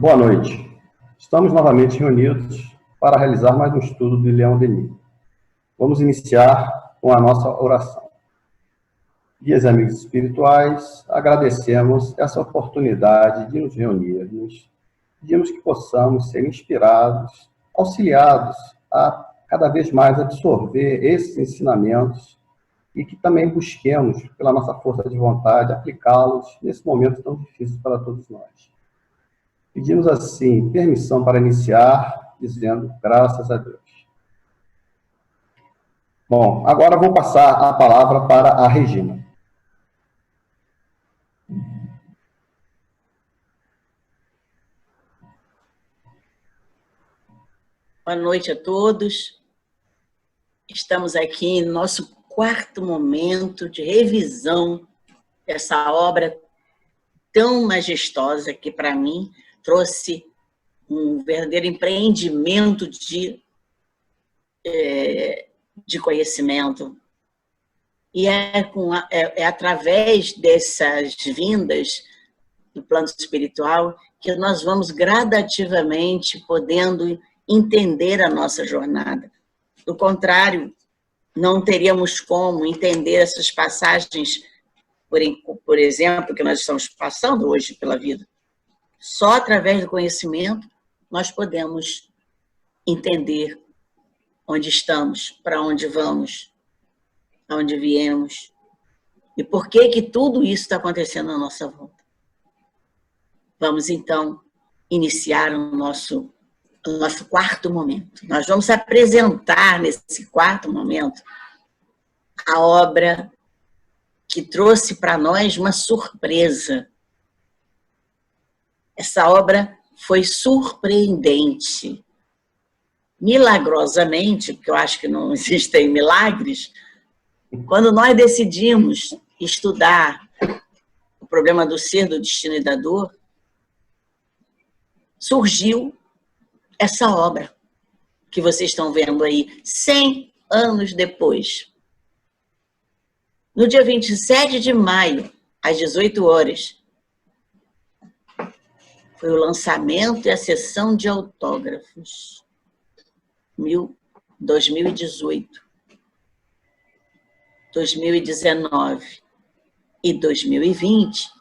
Boa noite. Estamos novamente reunidos para realizar mais um estudo de Leon Denis. Vamos iniciar com a nossa oração. Guias e amigos espirituais, agradecemos essa oportunidade de nos reunirmos. Pedimos que possamos ser inspirados, auxiliados a cada vez mais absorver esses ensinamentos e que também busquemos, pela nossa força de vontade, aplicá-los nesse momento tão difícil para todos nós. Pedimos, assim, permissão para iniciar, dizendo graças a Deus. Bom, agora vou passar a palavra para a Regina. Boa noite a todos. Estamos aqui no nosso quarto momento de revisão dessa obra tão majestosa que, para mim, trouxe um verdadeiro empreendimento de conhecimento. E é através dessas vindas do plano espiritual que nós vamos gradativamente podendo entender a nossa jornada. Do contrário, não teríamos como entender essas passagens, por exemplo, que nós estamos passando hoje pela vida. Só através do conhecimento nós podemos entender onde estamos, para onde vamos, aonde viemos e por que tudo isso está acontecendo à nossa volta. Vamos, então, iniciar o nosso quarto momento. Nós vamos apresentar nesse quarto momento a obra que trouxe para nós uma surpresa. Essa obra foi surpreendente. Milagrosamente, porque eu acho que não existem milagres, quando nós decidimos estudar o problema do ser, do destino e da dor, surgiu essa obra que vocês estão vendo aí, 100 anos depois. No dia 27 de maio, às 18 horas, foi o lançamento e a sessão de autógrafos. 2018, 2019 e 2020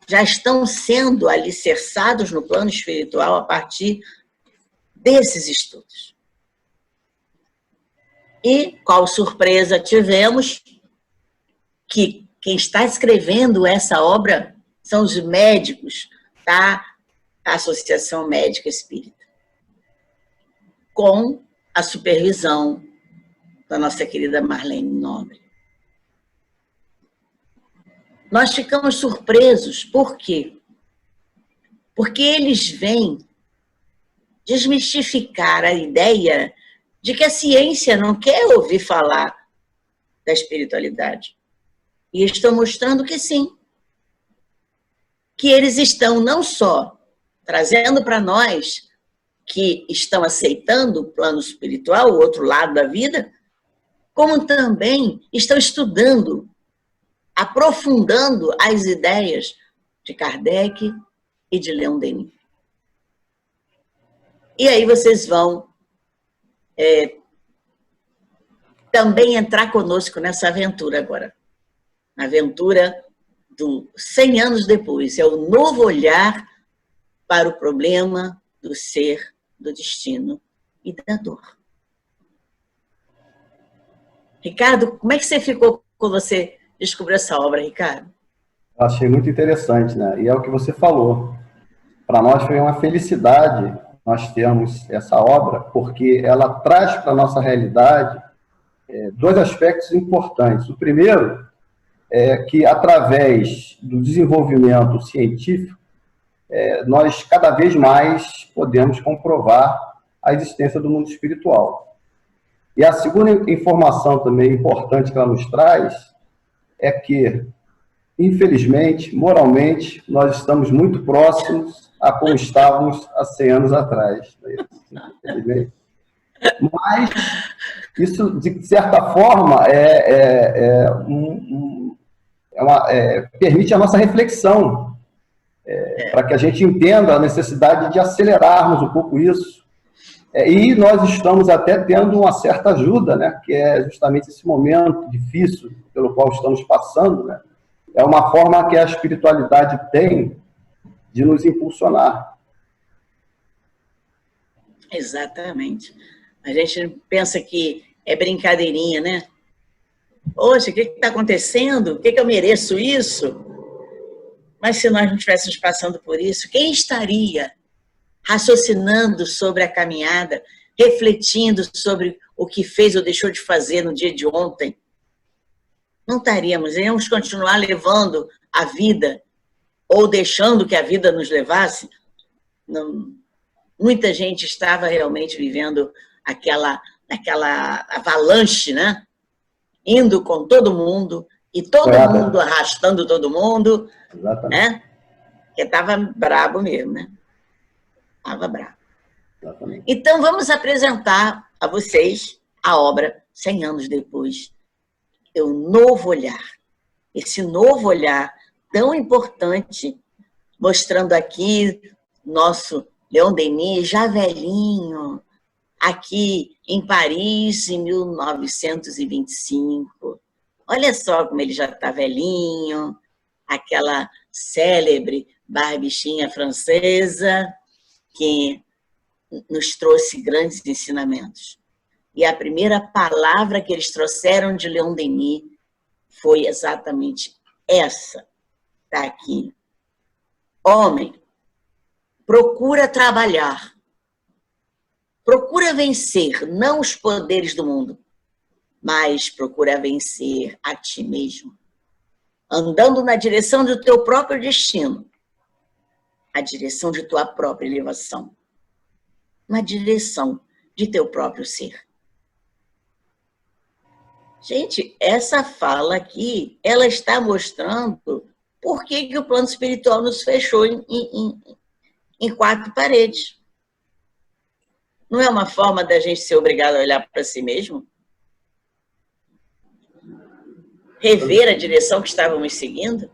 já estão sendo alicerçados no plano espiritual a partir desses estudos. E qual surpresa tivemos que quem está escrevendo essa obra são os médicos da Associação Médica Espírita, com a supervisão da nossa querida Marlene Nobre. Nós ficamos surpresos, por quê? Porque eles vêm desmistificar a ideia de que a ciência não quer ouvir falar da espiritualidade. E estão mostrando que sim. Que eles estão não só trazendo para nós que estão aceitando o plano espiritual, o outro lado da vida, como também estão estudando, aprofundando as ideias de Kardec e de Leon Denis. E aí vocês vão também entrar conosco nessa aventura agora. A aventura do 100 anos depois. É o novo olhar para o problema do ser, do destino e da dor. Ricardo, como é que você ficou quando você descobriu essa obra, Ricardo? Achei muito interessante, né? E é o que você falou. Para nós foi uma felicidade nós termos essa obra, porque ela traz para a nossa realidade dois aspectos importantes. O primeiro é que, através do desenvolvimento científico, nós cada vez mais podemos comprovar a existência do mundo espiritual. E a segunda informação também importante que ela nos traz é que, infelizmente, moralmente, nós estamos muito próximos a como estávamos há 100 anos atrás. Infelizmente. Mas isso, de certa forma, permite a nossa reflexão. para que a gente entenda a necessidade de acelerarmos um pouco isso. E nós estamos até tendo uma certa ajuda, né, que é justamente esse momento difícil pelo qual estamos passando, né, é uma forma que a espiritualidade tem de nos impulsionar. Exatamente. A gente pensa que é brincadeirinha, né? Poxa, o que está acontecendo? Por que eu mereço isso? Mas se nós não estivéssemos passando por isso, quem estaria raciocinando sobre a caminhada, refletindo sobre o que fez ou deixou de fazer no dia de ontem? Não estaríamos, iríamos continuar levando a vida, ou deixando que a vida nos levasse. Não, muita gente estava realmente vivendo aquela avalanche, né? Indo com todo mundo, e todo mundo arrastando todo mundo. Exatamente. Né? Porque estava brabo mesmo, né? Estava brabo. Exatamente. Então, vamos apresentar a vocês a obra 100 anos depois. É um novo olhar. Esse novo olhar tão importante, mostrando aqui nosso Leon Denis, já velhinho, aqui em Paris, em 1925. Olha só como ele já está velhinho, aquela célebre barbichinha francesa que nos trouxe grandes ensinamentos. E a primeira palavra que eles trouxeram de Leon Denis foi exatamente essa, está aqui. Homem, procura trabalhar, procura vencer, não os poderes do mundo, mas procura vencer a ti mesmo, andando na direção do teu próprio destino, a direção de tua própria elevação, na direção de teu próprio ser. Gente, essa fala aqui, ela está mostrando por que o plano espiritual nos fechou em 4 paredes. Não é uma forma da gente ser obrigado a olhar para si mesmo? Rever a direção que estávamos seguindo?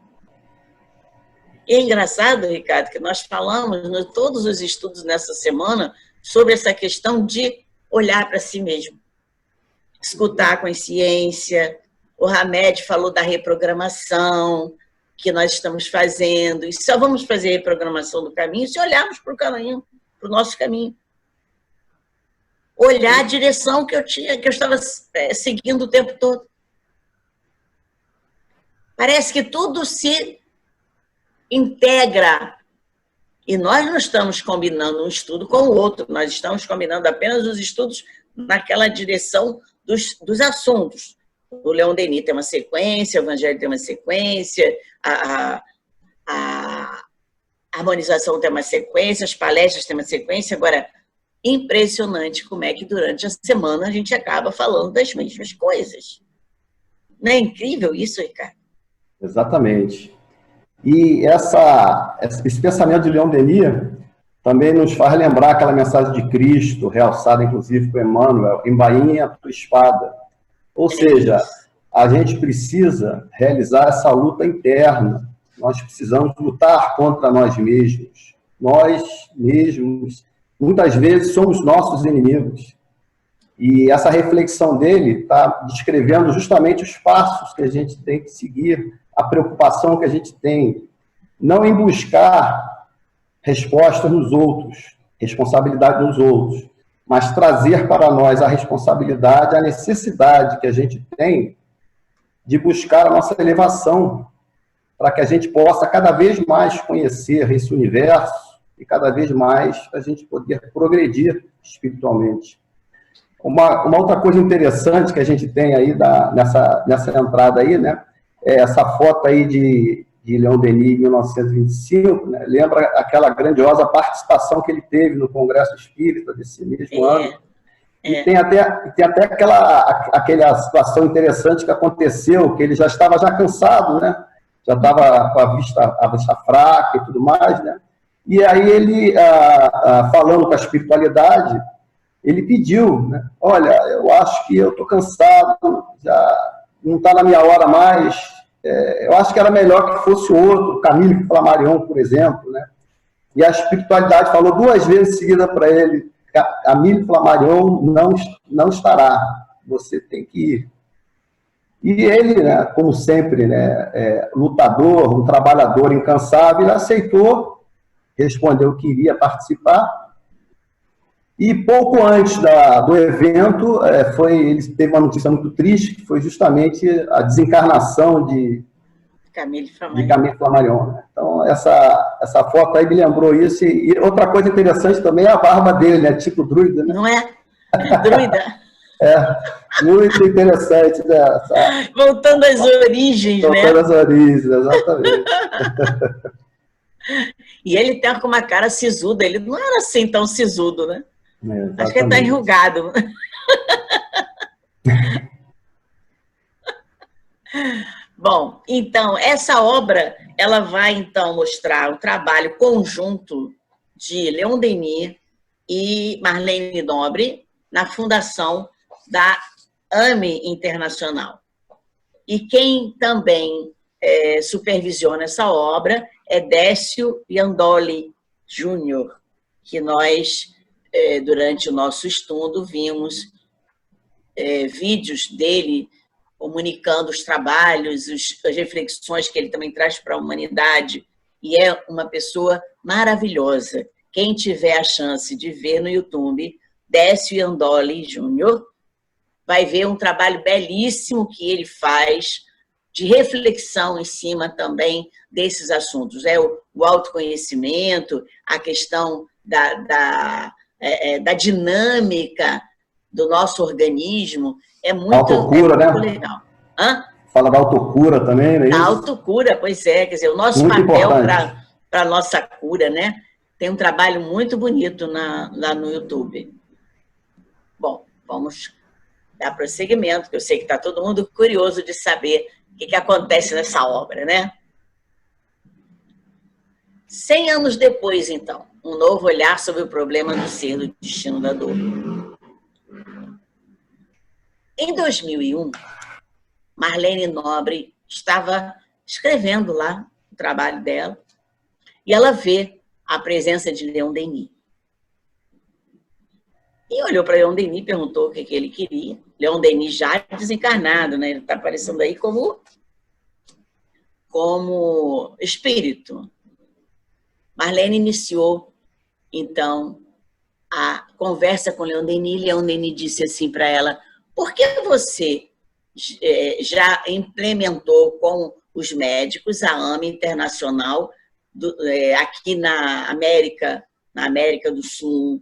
E é engraçado, Ricardo, que nós falamos em todos os estudos nessa semana sobre essa questão de olhar para si mesmo. Escutar a consciência. O Hamed falou da reprogramação que nós estamos fazendo. E só vamos fazer a reprogramação do caminho se olharmos para o caminho, para o nosso caminho. Olhar a direção que eu estava seguindo o tempo todo. Parece que tudo se integra. E nós não estamos combinando um estudo com o outro, nós estamos combinando apenas os estudos naquela direção dos assuntos. O Leon Denis tem uma sequência, o Evangelho tem uma sequência, a harmonização tem uma sequência, as palestras têm uma sequência. Agora, impressionante como é que durante a semana a gente acaba falando das mesmas coisas. Não é incrível isso, Ricardo? Exatamente. E esse pensamento de Leon Denis também nos faz lembrar aquela mensagem de Cristo, realçada inclusive por Emmanuel, embainha a tua espada. Ou seja, a gente precisa realizar essa luta interna. Nós precisamos lutar contra nós mesmos. Nós mesmos, muitas vezes, somos nossos inimigos. E essa reflexão dele está descrevendo justamente os passos que a gente tem que seguir, a preocupação que a gente tem, não em buscar respostas nos outros, responsabilidade nos outros, mas trazer para nós a responsabilidade, a necessidade que a gente tem de buscar a nossa elevação, para que a gente possa cada vez mais conhecer esse universo e cada vez mais a gente poder progredir espiritualmente. Uma outra coisa interessante que a gente tem aí nessa entrada aí, né, é essa foto aí de Leon Denis, em 1925, né, lembra aquela grandiosa participação que ele teve no Congresso Espírita desse mesmo ano. E tem até aquela situação interessante que aconteceu, que ele já estava cansado, né? Já estava com a vista fraca e tudo mais, né? E aí ele, falando com a espiritualidade, ele pediu, né? Olha, eu acho que eu estou cansado, já não está na minha hora mais, eu acho que era melhor que fosse outro, Camille Flammarion, por exemplo, né? E a espiritualidade falou 2 vezes seguida para ele, Camille Flammarion não estará, você tem que ir. E ele, né, como sempre, né, lutador, um trabalhador incansável, ele aceitou, respondeu que iria participar. E pouco antes do evento, ele teve uma notícia muito triste, que foi justamente a desencarnação de Camille Flammarion. Né? Então, essa foto aí me lembrou isso. E outra coisa interessante também é a barba dele, né? Tipo druida, né? Não é? Druida. Muito interessante, né? Voltando às origens, né? Voltando às origens, exatamente. E ele tem uma cara sisuda, ele não era assim tão sisudo, né? Acho que ele está enrugado. Bom, então, essa obra, ela vai, então, mostrar o trabalho conjunto de Leon Denis e Marlene Nobre na fundação da AME Internacional. E quem também supervisiona essa obra é Décio Iandoli Júnior, que nós, durante o nosso estudo, vimos vídeos dele comunicando os trabalhos, as reflexões que ele também traz para a humanidade, e é uma pessoa maravilhosa. Quem tiver a chance de ver no YouTube, Décio Iandoli Júnior, vai ver um trabalho belíssimo que ele faz de reflexão em cima também desses assuntos. O autoconhecimento, a questão da dinâmica do nosso organismo, é muito, autocura, muito né? legal. Hã? Fala da autocura também, não é isso? Da autocura, pois é. Quer dizer, o nosso muito papel para a nossa cura, né? Tem um trabalho muito bonito lá no YouTube. Bom, vamos dar prosseguimento, que eu sei que está todo mundo curioso de saber o que acontece nessa obra, né? 100 anos depois, então, um novo olhar sobre o problema do ser, do destino da dor. Em 2001, Marlene Nobre estava escrevendo lá o trabalho dela e ela vê a presença de Leon Denis. E olhou para Leon Denis e perguntou o que ele queria. Leon Denis já desencarnado, né? Ele está aparecendo aí como espírito. Marlene iniciou, então, a conversa com Leon Denis. Leon Denis disse assim para ela: por que você já implementou com os médicos a AME Internacional aqui na América do Sul,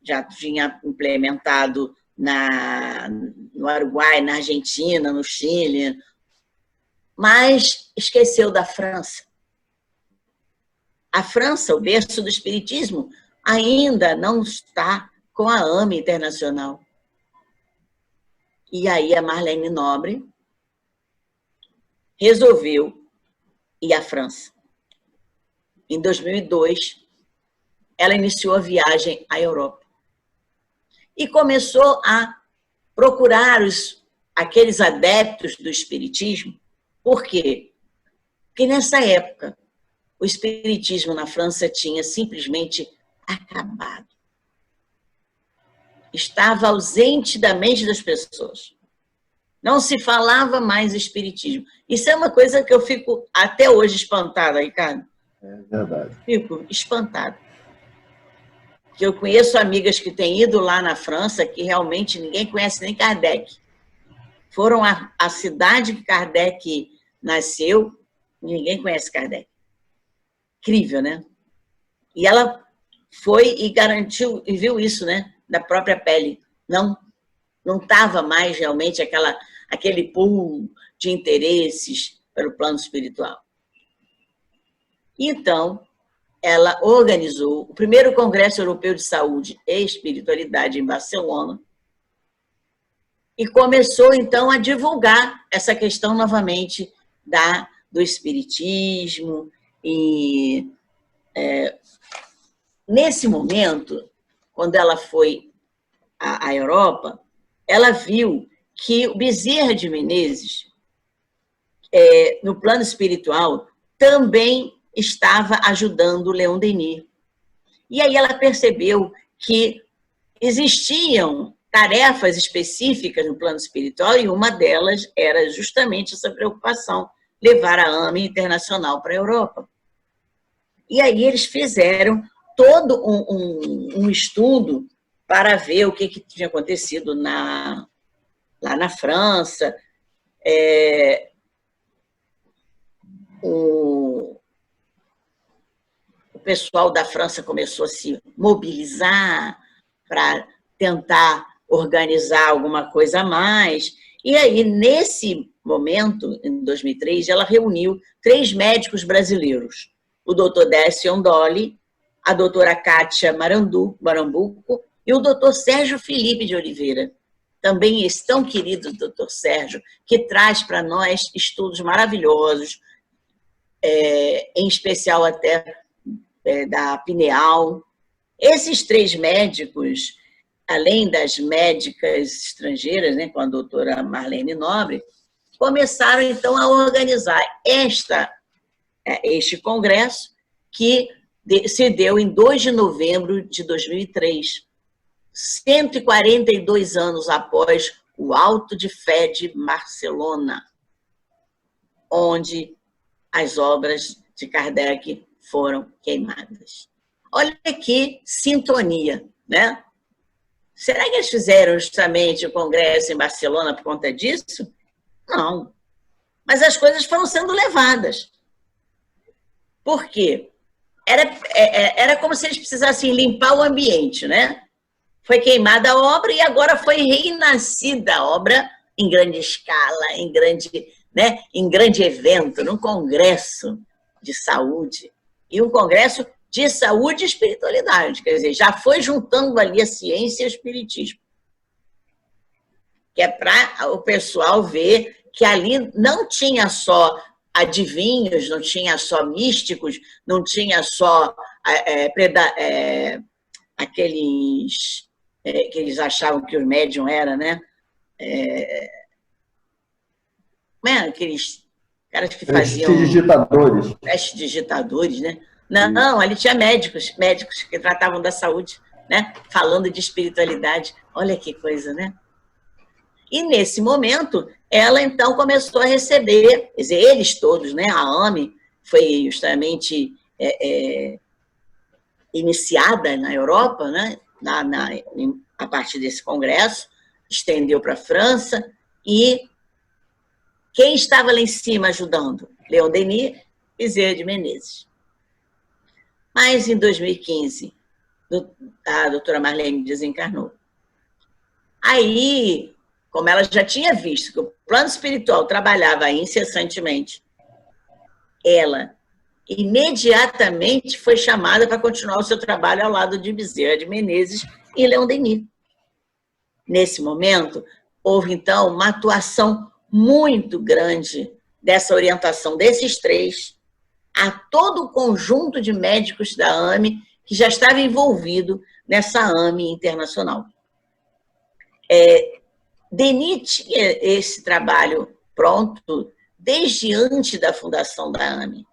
já tinha implementado no Uruguai, na Argentina, no Chile, mas esqueceu da França. A França, o berço do espiritismo, ainda não está com a AME Internacional. E aí a Marlene Nobre resolveu ir à França. Em 2002, ela iniciou a viagem à Europa. E começou a procurar aqueles adeptos do espiritismo. Por quê? Porque nessa época, o espiritismo na França tinha simplesmente acabado. Estava ausente da mente das pessoas. Não se falava mais espiritismo. Isso é uma coisa que eu fico até hoje espantada, Ricardo. É verdade. Fico espantada. Que eu conheço amigas que têm ido lá na França que realmente ninguém conhece nem Kardec. Foram à cidade que Kardec nasceu, ninguém conhece Kardec. Incrível, né? E ela foi e garantiu, e viu isso, né? Da própria pele. Não estava mais realmente aquele pool de interesses pelo plano espiritual. Então, ela organizou o primeiro Congresso Europeu de Saúde e Espiritualidade em Barcelona e começou, então, a divulgar essa questão novamente do espiritismo. E nesse momento, quando ela foi à Europa, ela viu que o Bezerra de Menezes, no plano espiritual, também estava ajudando Leon Denis. E aí ela percebeu que existiam tarefas específicas no plano espiritual e uma delas era justamente essa preocupação, levar a AME internacional para a Europa. E aí eles fizeram todo um estudo para ver o que tinha acontecido lá na França. O pessoal da França começou a se mobilizar para tentar organizar alguma coisa a mais. E aí, nesse momento, em 2003, ela reuniu 3 médicos brasileiros. O doutor Décio Ondoli, a doutora Kátia Marambuco e o doutor Sérgio Felipe de Oliveira. Também esse tão querido doutor Sérgio, que traz para nós estudos maravilhosos, em especial até da pineal. Esses 3 médicos, além das médicas estrangeiras, né, com a doutora Marlene Nobre, começaram, então, a organizar este congresso, que se deu em 2 de novembro de 2003, 142 anos após o Auto de Fé de Barcelona, onde as obras de Kardec foram queimadas. Olha que sintonia, né? Será que eles fizeram justamente o congresso em Barcelona por conta disso? Não. Mas as coisas foram sendo levadas. Por quê? Era como se eles precisassem limpar o ambiente, né? Foi queimada a obra e agora foi renascida a obra em grande escala, em grande evento, num congresso de saúde. E um congresso de saúde e espiritualidade, quer dizer, já foi juntando ali a ciência e o espiritismo. Que é para o pessoal ver que ali não tinha só adivinhos, não tinha só místicos, não tinha só aqueles que eles achavam que os médium eram, né? Aqueles caras que faziam... Prestidigitadores, né? Não, ali tinha médicos que tratavam da saúde, né? Falando de espiritualidade. Olha que coisa, né? E nesse momento, ela então começou a receber, quer dizer, eles todos, né? A AME foi justamente iniciada na Europa, né? A partir desse congresso, estendeu para a França, e quem estava lá em cima ajudando? Leon Denis e Bezerra de Menezes. Mas em 2015, a doutora Marlene desencarnou. Aí, como ela já tinha visto que o plano espiritual trabalhava incessantemente, ela imediatamente foi chamada para continuar o seu trabalho ao lado de Bezerra de Menezes e Leon Denis. Nesse momento, houve, então, uma atuação muito grande dessa orientação desses 3 a todo o conjunto de médicos da AME que já estava envolvido nessa AME internacional. Denis tinha esse trabalho pronto desde antes da fundação da AME.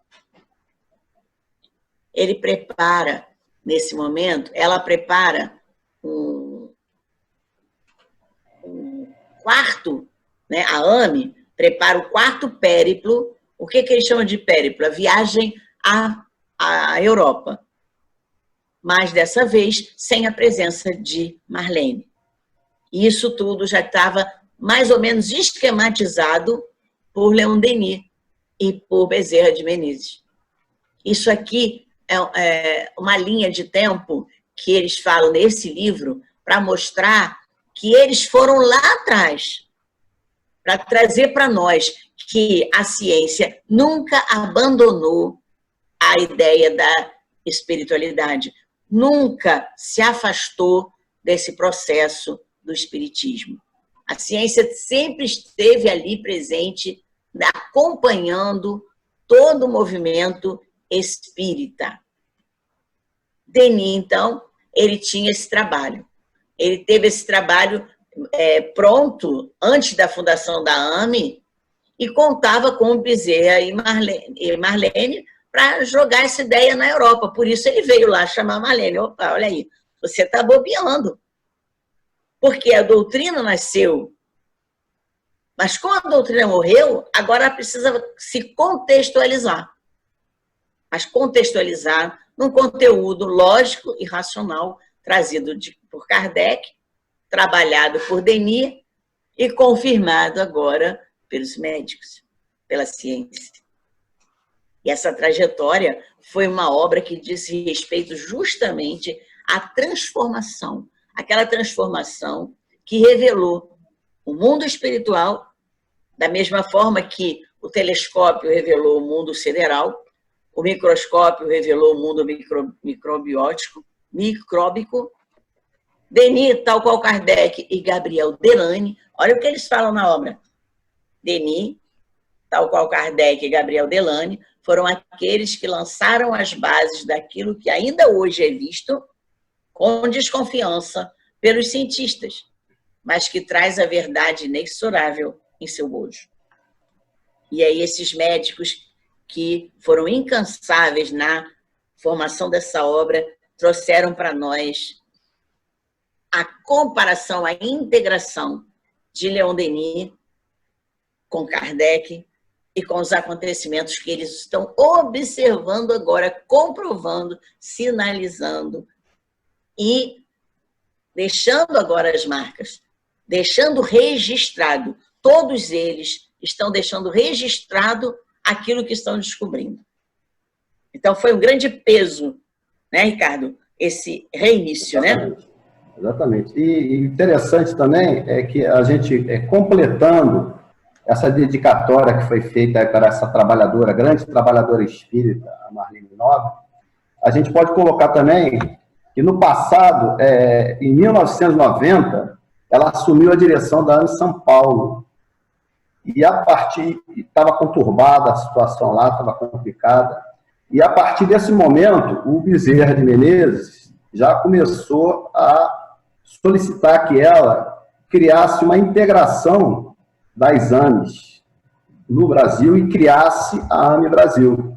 Ele prepara, nesse momento, ela prepara um quarto, né, a AME prepara o 4º périplo. O que eles chamam de périplo? A viagem à Europa. Mas, dessa vez, sem a presença de Marlene. E isso tudo já estava mais ou menos esquematizado por Leon Denis e por Bezerra de Menezes. Isso aqui é uma linha de tempo que eles falam nesse livro para mostrar que eles foram lá atrás para trazer para nós que a ciência nunca abandonou a ideia da espiritualidade, nunca se afastou desse processo do espiritismo. A ciência sempre esteve ali presente, acompanhando todo o movimento espírita. Denis, então, ele tinha esse trabalho. Ele teve esse trabalho pronto antes da fundação da AME, e contava com Bezerra e Marlene para jogar essa ideia na Europa. Por isso ele veio lá chamar Marlene. Opa, olha aí, você está bobeando. Porque a doutrina nasceu, mas como a doutrina morreu, agora precisa se contextualizar. Mas contextualizar num conteúdo lógico e racional trazido por Kardec, trabalhado por Denis e confirmado agora pelos médicos, pela ciência. E essa trajetória foi uma obra que disse respeito justamente à transformação, aquela transformação que revelou o mundo espiritual, da mesma forma que o telescópio revelou o mundo sideral, o microscópio revelou o mundo micróbico, Denis, tal qual Kardec e Gabriel Delany, olha o que eles falam na obra. Denis, tal qual Kardec e Gabriel Delany, foram aqueles que lançaram as bases daquilo que ainda hoje é visto com desconfiança pelos cientistas, mas que traz a verdade inexorável em seu bojo. E aí esses médicos que foram incansáveis na formação dessa obra trouxeram para nós a comparação, a integração de Leon Denis com Kardec e com os acontecimentos que eles estão observando agora, comprovando, sinalizando e deixando agora as marcas, deixando registrado. Todos eles estão deixando registrado aquilo que estão descobrindo. Então, foi um grande peso, né, Ricardo? Esse reinício, Exatamente. Né? Exatamente. E interessante também é que a gente, completando essa dedicatória que foi feita para essa trabalhadora, grande trabalhadora espírita, a Marlene Nobre, a gente pode colocar também que no passado, em 1990, ela assumiu a direção da AME São Paulo. E a partir, estava conturbada a situação lá, estava complicada, e a partir desse momento, o Bezerra de Menezes já começou a solicitar que ela criasse uma integração das AMEs no Brasil e criasse a AME Brasil.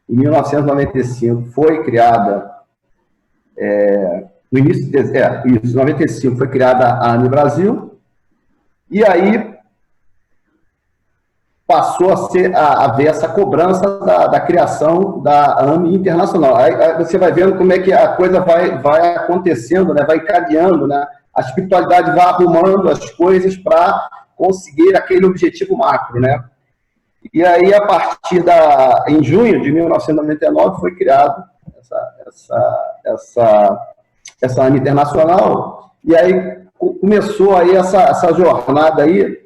Em 1995 foi criada, no início de 95 foi criada a AME Brasil, e aí passou a haver essa cobrança da criação da AME Internacional. Aí você vai vendo como é que a coisa vai acontecendo, né? Vai encadeando, né? A espiritualidade vai arrumando as coisas para conseguir aquele objetivo macro, né? E aí, a partir em junho de 1999, foi criada essa AME Internacional, e aí começou aí essa jornada aí,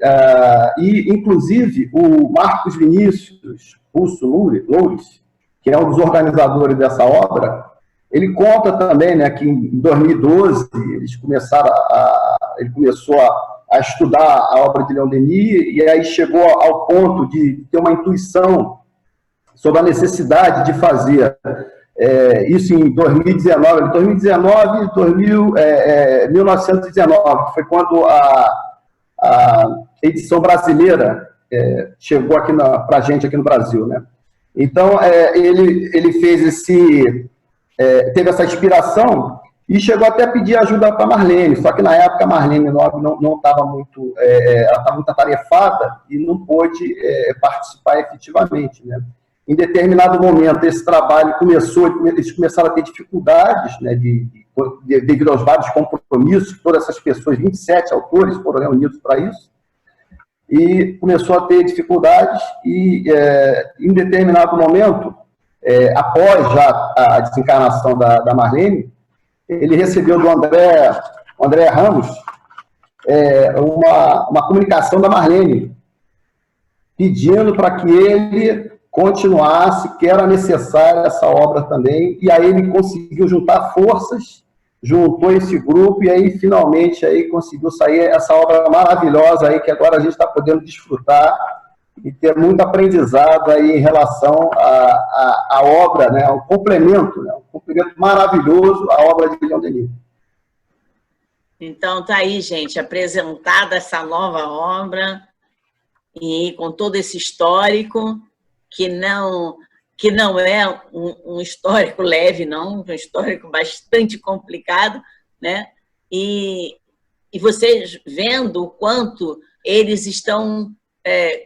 e inclusive o Marcos Vinícius Russo Loures, que é um dos organizadores dessa obra, ele conta também, né, que em 2012 ele começou a estudar a obra de Leon Denis, e aí chegou ao ponto de ter uma intuição sobre a necessidade de fazer isso em 2019, 1919, que foi quando a edição brasileira chegou aqui para a gente aqui no Brasil, né? Então, ele fez teve essa inspiração e chegou até a pedir ajuda para a Marlene, só que na época a Marlene Nobre não estava muito, ela estava muito atarefada e não pôde participar efetivamente, né? Em determinado momento, esse trabalho eles começaram a ter dificuldades, né, devido aos vários compromissos que todas essas pessoas, 27 autores, foram reunidos para isso, e começou a ter dificuldades, e em determinado momento, após já a desencarnação da Marlene, ele recebeu do André Ramos uma comunicação da Marlene, pedindo para que ele continuasse, que era necessária essa obra também, e aí ele conseguiu juntar forças, juntou esse grupo, e aí finalmente aí conseguiu sair essa obra maravilhosa aí, que agora a gente está podendo desfrutar e ter muito aprendizado aí em relação à obra, né, ao complemento, né, um complemento maravilhoso à obra de Leon Denis. Então tá aí, gente, apresentada essa nova obra, e com todo esse histórico, que não é um histórico leve, não, um histórico bastante complicado, né? E vocês vendo o quanto eles estão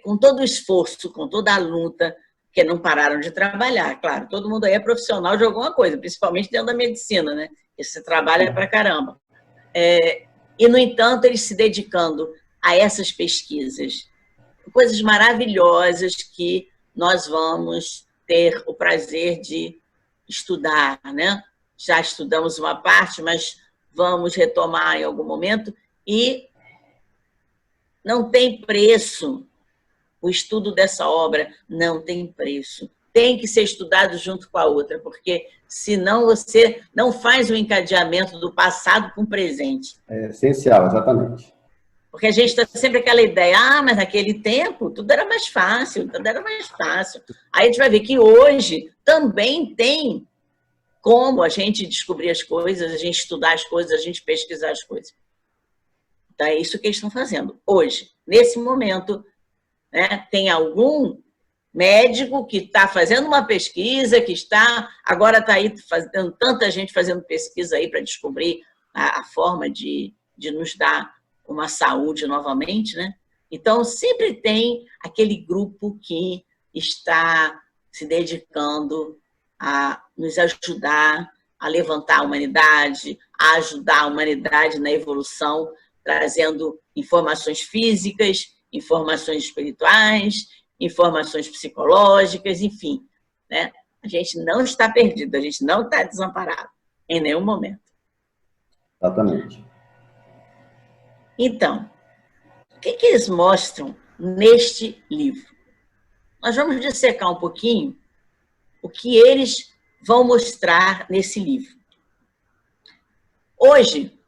com todo o esforço, com toda a luta, que não pararam de trabalhar. Claro, todo mundo aí é profissional de alguma coisa, principalmente dentro da medicina, né? Esse trabalho é pra caramba. E, no entanto, eles se dedicando a essas pesquisas, coisas maravilhosas que nós vamos ter o prazer de estudar, né? Já estudamos uma parte, mas vamos retomar em algum momento, e não tem preço. O estudo dessa obra não tem preço. Tem que ser estudado junto com a outra, porque senão você não faz o encadeamento do passado com o presente. É essencial, exatamente. Porque a gente está sempre aquela ideia, mas naquele tempo tudo era mais fácil, tudo era mais fácil. Aí a gente vai ver que hoje também tem como a gente descobrir as coisas, a gente estudar as coisas, a gente pesquisar as coisas. Então é isso que eles estão fazendo hoje, nesse momento. Né? Tem algum médico que está fazendo uma pesquisa, que agora está aí fazendo tanta gente fazendo pesquisa aí para descobrir a forma de nos dar uma saúde novamente, né? Então, sempre tem aquele grupo que está se dedicando a nos ajudar a levantar a humanidade, a ajudar a humanidade na evolução, trazendo informações físicas, informações espirituais, informações psicológicas, enfim, né? A gente não está perdido, a gente não está desamparado em nenhum momento. Exatamente. Então, o que eles mostram neste livro? Nós vamos dissecar um pouquinho o que eles vão mostrar nesse livro. Hoje,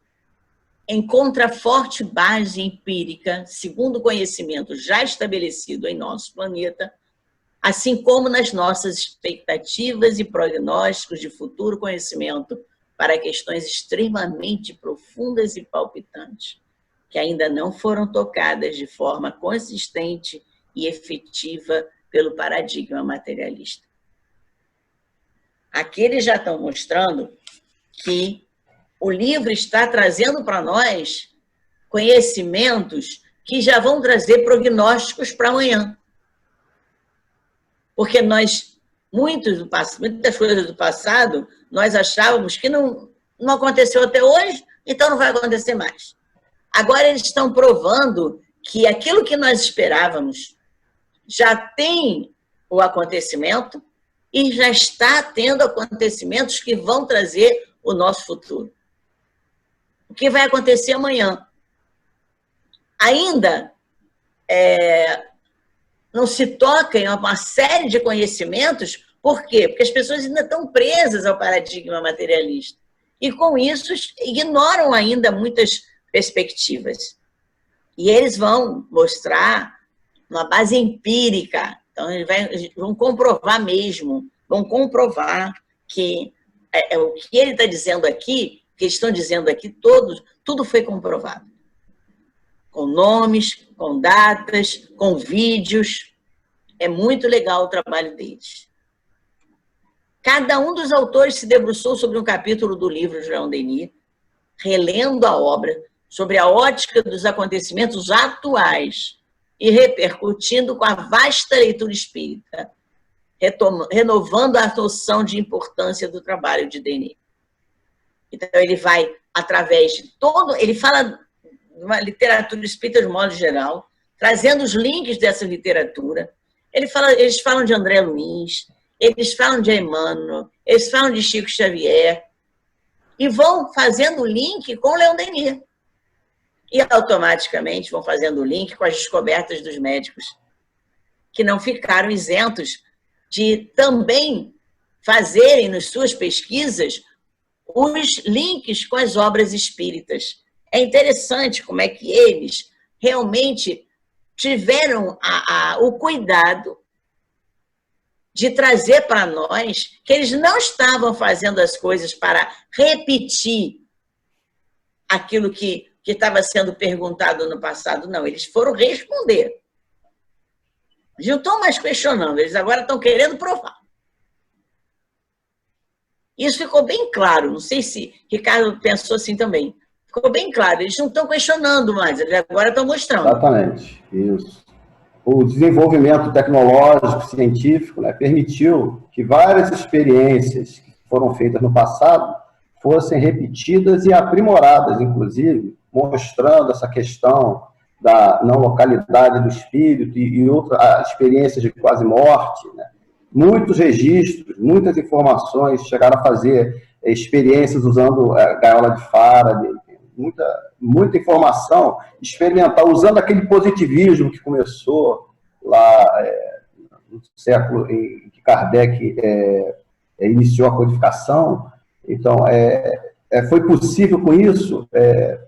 encontra forte base empírica, segundo o conhecimento já estabelecido em nosso planeta, assim como nas nossas expectativas e prognósticos de futuro conhecimento para questões extremamente profundas e palpitantes, que ainda não foram tocadas de forma consistente e efetiva pelo paradigma materialista. Aqui eles já estão mostrando que o livro está trazendo para nós conhecimentos que já vão trazer prognósticos para amanhã. Porque muitas coisas do passado, nós achávamos que não aconteceu até hoje, então não vai acontecer mais. Agora eles estão provando que aquilo que nós esperávamos já tem o acontecimento e já está tendo acontecimentos que vão trazer o nosso futuro. O que vai acontecer amanhã? Ainda não se toca em uma série de conhecimentos. Por quê? Porque as pessoas ainda estão presas ao paradigma materialista. E, com isso, ignoram ainda muitas perspectivas. E eles vão mostrar uma base empírica. Então, eles vão comprovar mesmo, vão comprovar que o que ele está dizendo aqui, o que eles estão dizendo aqui, tudo foi comprovado. Com nomes, com datas, com vídeos. É muito legal o trabalho deles. Cada um dos autores se debruçou sobre um capítulo do livro de Leon Denis, relendo a obra, sobre a ótica dos acontecimentos atuais e repercutindo com a vasta leitura espírita, renovando a noção de importância do trabalho de Denis. Então, ele vai, através de ele fala de uma literatura espírita de modo geral, trazendo os links dessa literatura. Eles falam de André Luiz, eles falam de Emmanuel, eles falam de Chico Xavier, e vão fazendo o link com Leon Denis. E automaticamente vão fazendo o link com as descobertas dos médicos, que não ficaram isentos de também fazerem nas suas pesquisas os links com as obras espíritas. É interessante como é que eles realmente tiveram o cuidado de trazer para nós que eles não estavam fazendo as coisas para repetir aquilo que estava sendo perguntado no passado, não. Eles foram responder. Eles não estão mais questionando, eles agora estão querendo provar. Isso ficou bem claro, não sei se Ricardo pensou assim também. Ficou bem claro, eles não estão questionando mais, eles agora estão mostrando. Exatamente, isso. O desenvolvimento tecnológico, científico, né, permitiu que várias experiências que foram feitas no passado fossem repetidas e aprimoradas, inclusive, mostrando essa questão da não localidade do espírito e outras experiências de quase morte, né? Muitos registros, muitas informações, chegaram a fazer experiências usando gaiola de Faraday, muita informação experimental, usando aquele positivismo que começou lá no século em que Kardec iniciou a codificação. Então, foi possível com isso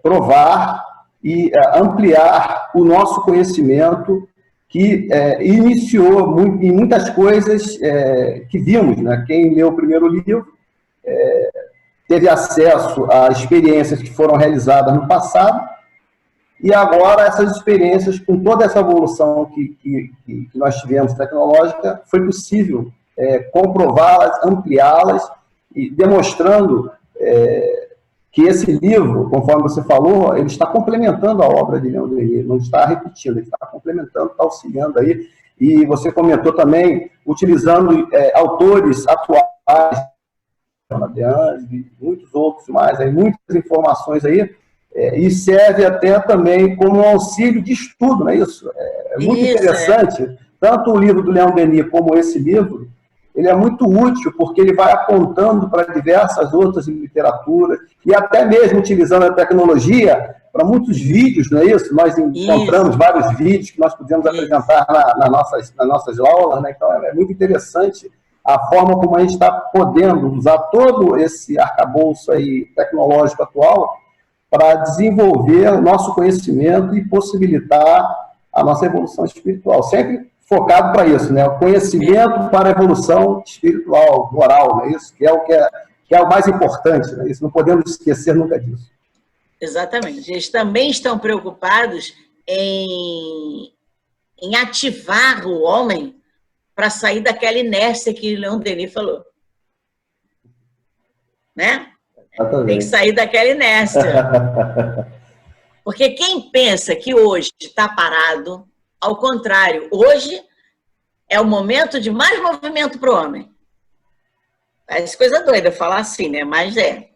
provar e ampliar o nosso conhecimento, que iniciou em muitas coisas que vimos, né? Quem leu o primeiro livro teve acesso a experiências que foram realizadas no passado, e agora essas experiências, com toda essa evolução que nós tivemos tecnológica, foi possível comprová-las, ampliá-las, e demonstrando que esse livro, conforme você falou, ele está complementando a obra de Leon Denis, não está repetindo, ele está complementando, está auxiliando aí. E você comentou também, utilizando autores atuais, e muitos outros mais, aí, muitas informações aí, e serve até também como um auxílio de estudo, não é isso? É muito interessante, tanto o livro do Leon Denis como esse livro, ele é muito útil, porque ele vai apontando para diversas outras literaturas, e até mesmo utilizando a tecnologia para muitos vídeos, não é isso? Nós encontramos vários vídeos que nós podemos apresentar nas nossas aulas, né? Então é muito interessante a forma como a gente está podendo usar todo esse arcabouço aí tecnológico atual para desenvolver o nosso conhecimento e possibilitar a nossa evolução espiritual. Sempre focado para isso, né? O conhecimento para a evolução espiritual, moral, né? Isso que é o mais importante, né? Isso não podemos esquecer nunca disso. Exatamente. Eles também estão preocupados em ativar o homem para sair daquela inércia que Leon Denis falou. Né? Exatamente. Tem que sair daquela inércia. Porque quem pensa que hoje está parado, ao contrário, hoje é o momento de mais movimento para o homem. Parece coisa doida falar assim, né? Mas é.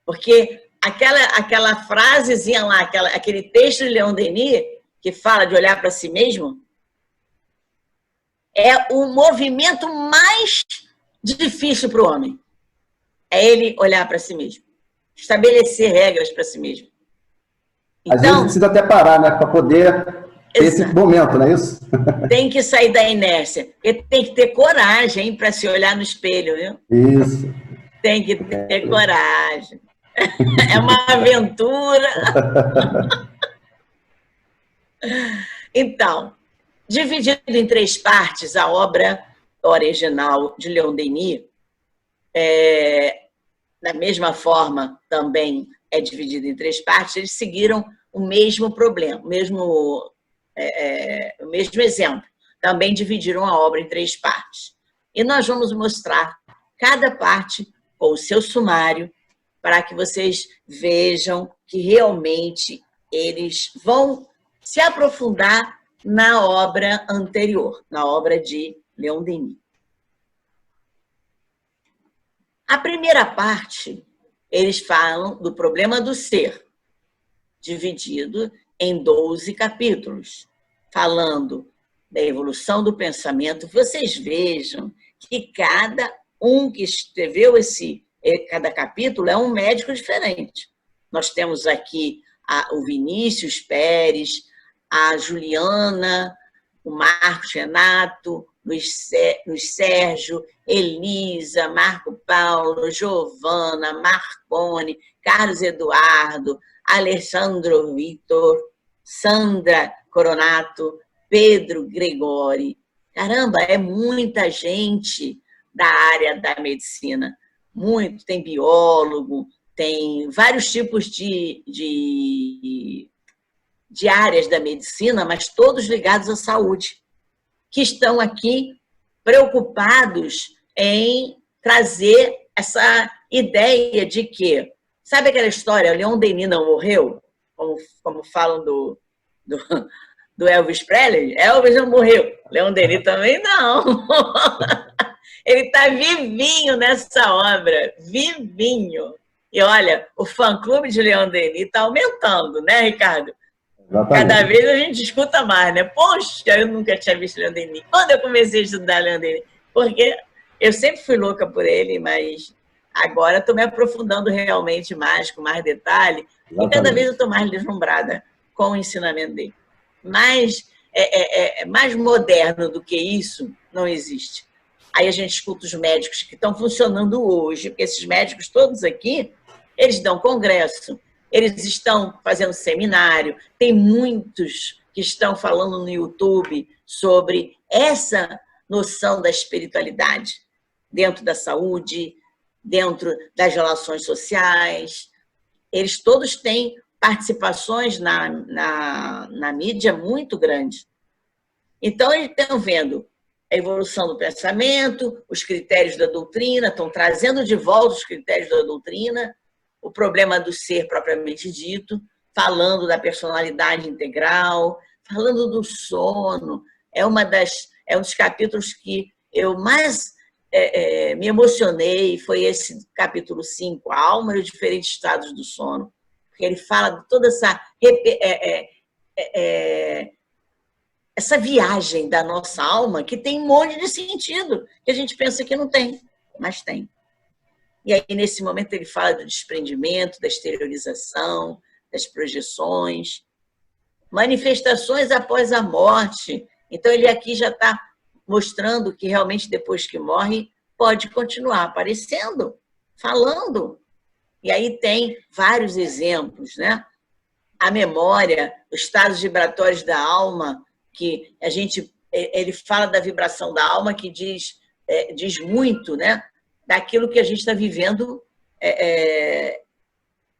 Porque aquela frasezinha lá, aquele texto de Leon Denis, que fala de olhar para si mesmo, é o movimento mais difícil para o homem. É ele olhar para si mesmo. Estabelecer regras para si mesmo. Então, às vezes precisa até parar, né? Para poder ter esse momento, não é isso? Tem que sair da inércia. Porque tem que ter coragem para se olhar no espelho, viu? Isso. Tem que ter coragem. É uma aventura. Então, dividido em 3 partes, a obra original de Leon Denis, da mesma forma, também é dividida em 3 partes, eles seguiram o mesmo problema, o mesmo exemplo. Também dividiram a obra em 3 partes. E nós vamos mostrar cada parte com o seu sumário, para que vocês vejam que realmente eles vão se aprofundar na obra anterior, na obra de Leon Denis. A primeira parte, eles falam do problema do ser, dividido em 12 capítulos, falando da evolução do pensamento. Vocês vejam que cada um que escreveu cada capítulo é um médico diferente. Nós temos aqui o Vinícius Pérez, a Juliana, o Marcos Renato, Luiz Sérgio, Elisa, Marco Paulo, Giovana, Marcone, Carlos Eduardo, Alessandro Vitor, Sandra Coronato, Pedro Gregori. Caramba, é muita gente da área da medicina. Muito, tem biólogo, tem vários tipos de áreas da medicina, mas todos ligados à saúde. que estão aqui preocupados em trazer essa ideia de que, sabe aquela história, Leon Denis não morreu? Como falam do Elvis Presley? Elvis não morreu, Leon Denis também não. Ele está vivinho nessa obra, vivinho. E olha, o fã-clube de Leon Denis está aumentando, né, Ricardo? Exatamente. Cada vez a gente escuta mais, né? Poxa, eu nunca tinha visto Leon Denis. Quando eu comecei a estudar Leon Denis? Porque eu sempre fui louca por ele, mas agora estou me aprofundando realmente mais, com mais detalhe. Exatamente. E cada vez eu estou mais deslumbrada com o ensinamento dele. Mas mais moderno do que isso não existe. Aí a gente escuta os médicos que estão funcionando hoje, porque esses médicos todos aqui, eles dão congresso, eles estão fazendo seminário, tem muitos que estão falando no YouTube sobre essa noção da espiritualidade dentro da saúde, dentro das relações sociais. Eles todos têm participações na mídia muito grandes. Então, eles estão vendo a evolução do pensamento, os critérios da doutrina, estão trazendo de volta os critérios da doutrina, o problema do ser propriamente dito, falando da personalidade integral, falando do sono. É um dos capítulos que eu mais me emocionei, foi esse capítulo 5, a alma e os diferentes estados do sono, porque ele fala de toda essa viagem da nossa alma, que tem um monte de sentido, que a gente pensa que não tem, mas tem. E aí, nesse momento, ele fala do desprendimento, da exteriorização, das projeções, manifestações após a morte. Então, ele aqui já está mostrando que realmente, depois que morre, pode continuar aparecendo, falando. E aí tem vários exemplos, né? A memória, os estados vibratórios da alma, que ele fala da vibração da alma, que diz muito, né, daquilo que a gente está vivendo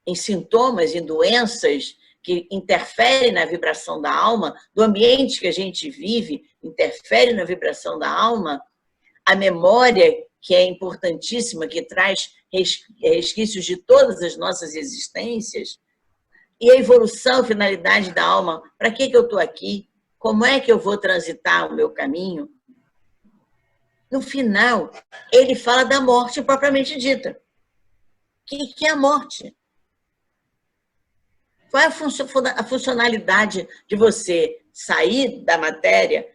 em sintomas, em doenças que interferem na vibração da alma, do ambiente que a gente vive, interfere na vibração da alma. A memória, que é importantíssima, que traz resquícios de todas as nossas existências, e a evolução, a finalidade da alma. Para que eu estou aqui? Como é que eu vou transitar o meu caminho? No final, ele fala da morte propriamente dita. O que é a morte? Qual é a funcionalidade de você sair da matéria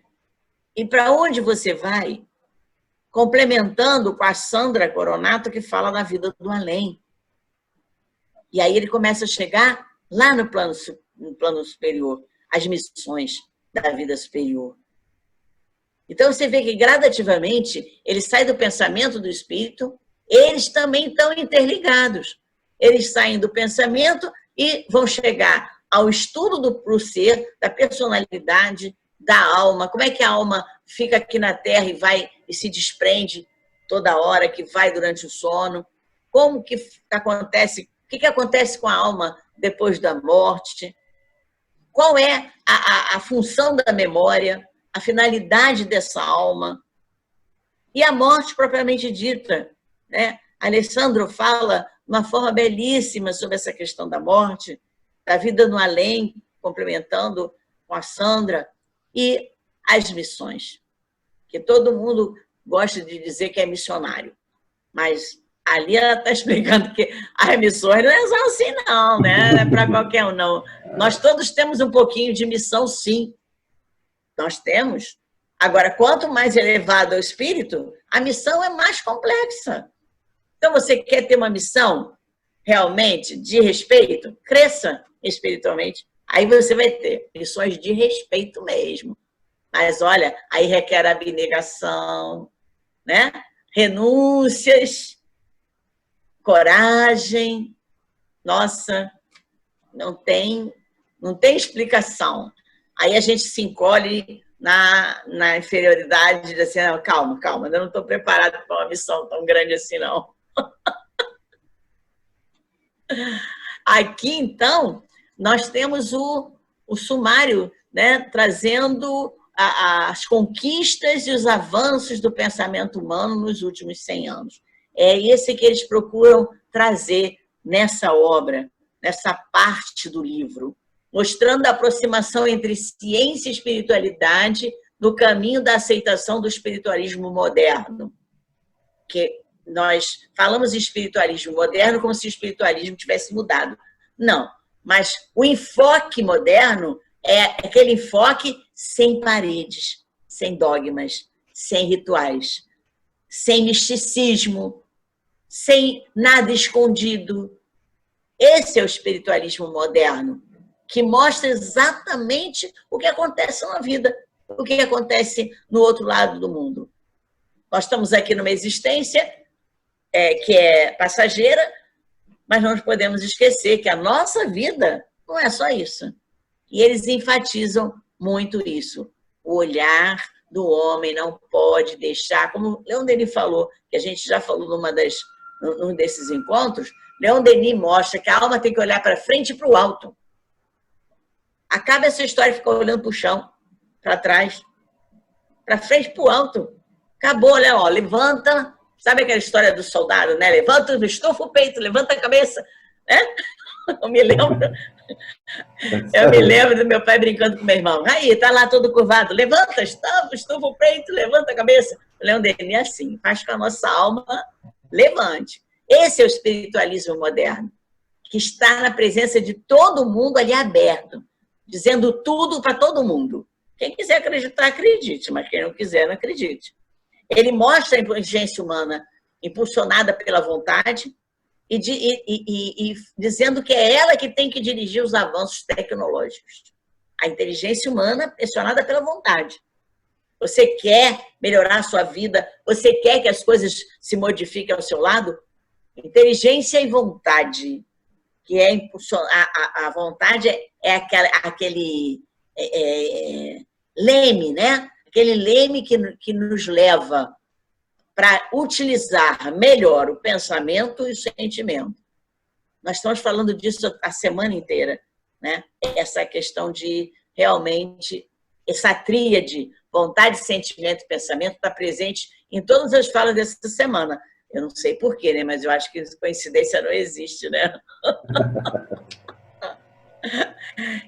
e para onde você vai? Complementando com a Sandra Coronato, que fala da vida do além. E aí ele começa a chegar lá no plano superior, as missões da vida superior. Então, você vê que, gradativamente, ele sai do pensamento do espírito, eles também estão interligados. Eles saem do pensamento e vão chegar ao estudo pro ser, da personalidade, da alma. Como é que a alma fica aqui na Terra e vai e se desprende toda hora, que vai durante o sono? Como que acontece? O que acontece com a alma depois da morte? Qual é a função da memória, a finalidade dessa alma? E a morte propriamente dita, né? Alessandro fala de uma forma belíssima sobre essa questão da morte, da vida no além, complementando com a Sandra, e as missões, que todo mundo gosta de dizer que é missionário, mas ali ela está explicando que as missões não são assim não, né? Não é para qualquer um, não. Nós todos temos um pouquinho de missão, sim. Nós temos. Agora, quanto mais elevado é o espírito, a missão é mais complexa. Então, você quer ter uma missão realmente de respeito? Cresça espiritualmente. Aí você vai ter missões de respeito mesmo. Mas, olha, aí requer abnegação, né? Renúncias, coragem. Nossa, não tem explicação. Aí a gente se encolhe na inferioridade, de assim, não, calma, ainda não estou preparado para uma missão tão grande assim, não. Aqui, então, nós temos o sumário, né, trazendo as conquistas e os avanços do pensamento humano nos últimos 100 anos. É esse que eles procuram trazer nessa obra, nessa parte do livro, mostrando a aproximação entre ciência e espiritualidade no caminho da aceitação do espiritualismo moderno. Que nós falamos em espiritualismo moderno como se o espiritualismo tivesse mudado. Não, mas o enfoque moderno é aquele enfoque sem paredes, sem dogmas, sem rituais, sem misticismo, sem nada escondido. Esse é o espiritualismo moderno, que mostra exatamente o que acontece na vida, o que acontece no outro lado do mundo. Nós estamos aqui numa existência que é passageira, mas não podemos esquecer que a nossa vida não é só isso. E eles enfatizam muito isso. O olhar do homem não pode deixar, como Leon Denis falou, que a gente já falou num desses encontros, Leon Denis mostra que a alma tem que olhar para frente e para o alto. Acaba essa história de ficar olhando para o chão, para trás, para frente e para o alto. Acabou, né? Ó, levanta, sabe aquela história do soldado, né? Levanta, estufa o peito, levanta a cabeça, né? Eu me lembro do meu pai brincando com meu irmão. Aí, tá lá todo curvado, levanta, estufa o peito, levanta a cabeça. O Leon Denis é assim, faz com a nossa alma levante. Esse é o espiritualismo moderno, que está na presença de todo mundo ali aberto, dizendo tudo para todo mundo. Quem quiser acreditar, acredite, mas quem não quiser, não acredite. Ele mostra a inteligência humana impulsionada pela vontade e dizendo que é ela que tem que dirigir os avanços tecnológicos. A inteligência humana pressionada pela vontade. Você quer melhorar a sua vida? Você quer que as coisas se modifiquem ao seu lado? Inteligência e vontade, que é a vontade é aquele leme, né? Aquele leme que nos leva para utilizar melhor o pensamento e o sentimento. Nós estamos falando disso a semana inteira, né? Essa questão de realmente essa tríade, vontade, sentimento e pensamento, está presente em todas as falas dessa semana. Eu não sei porquê, né? Mas eu acho que coincidência não existe, né?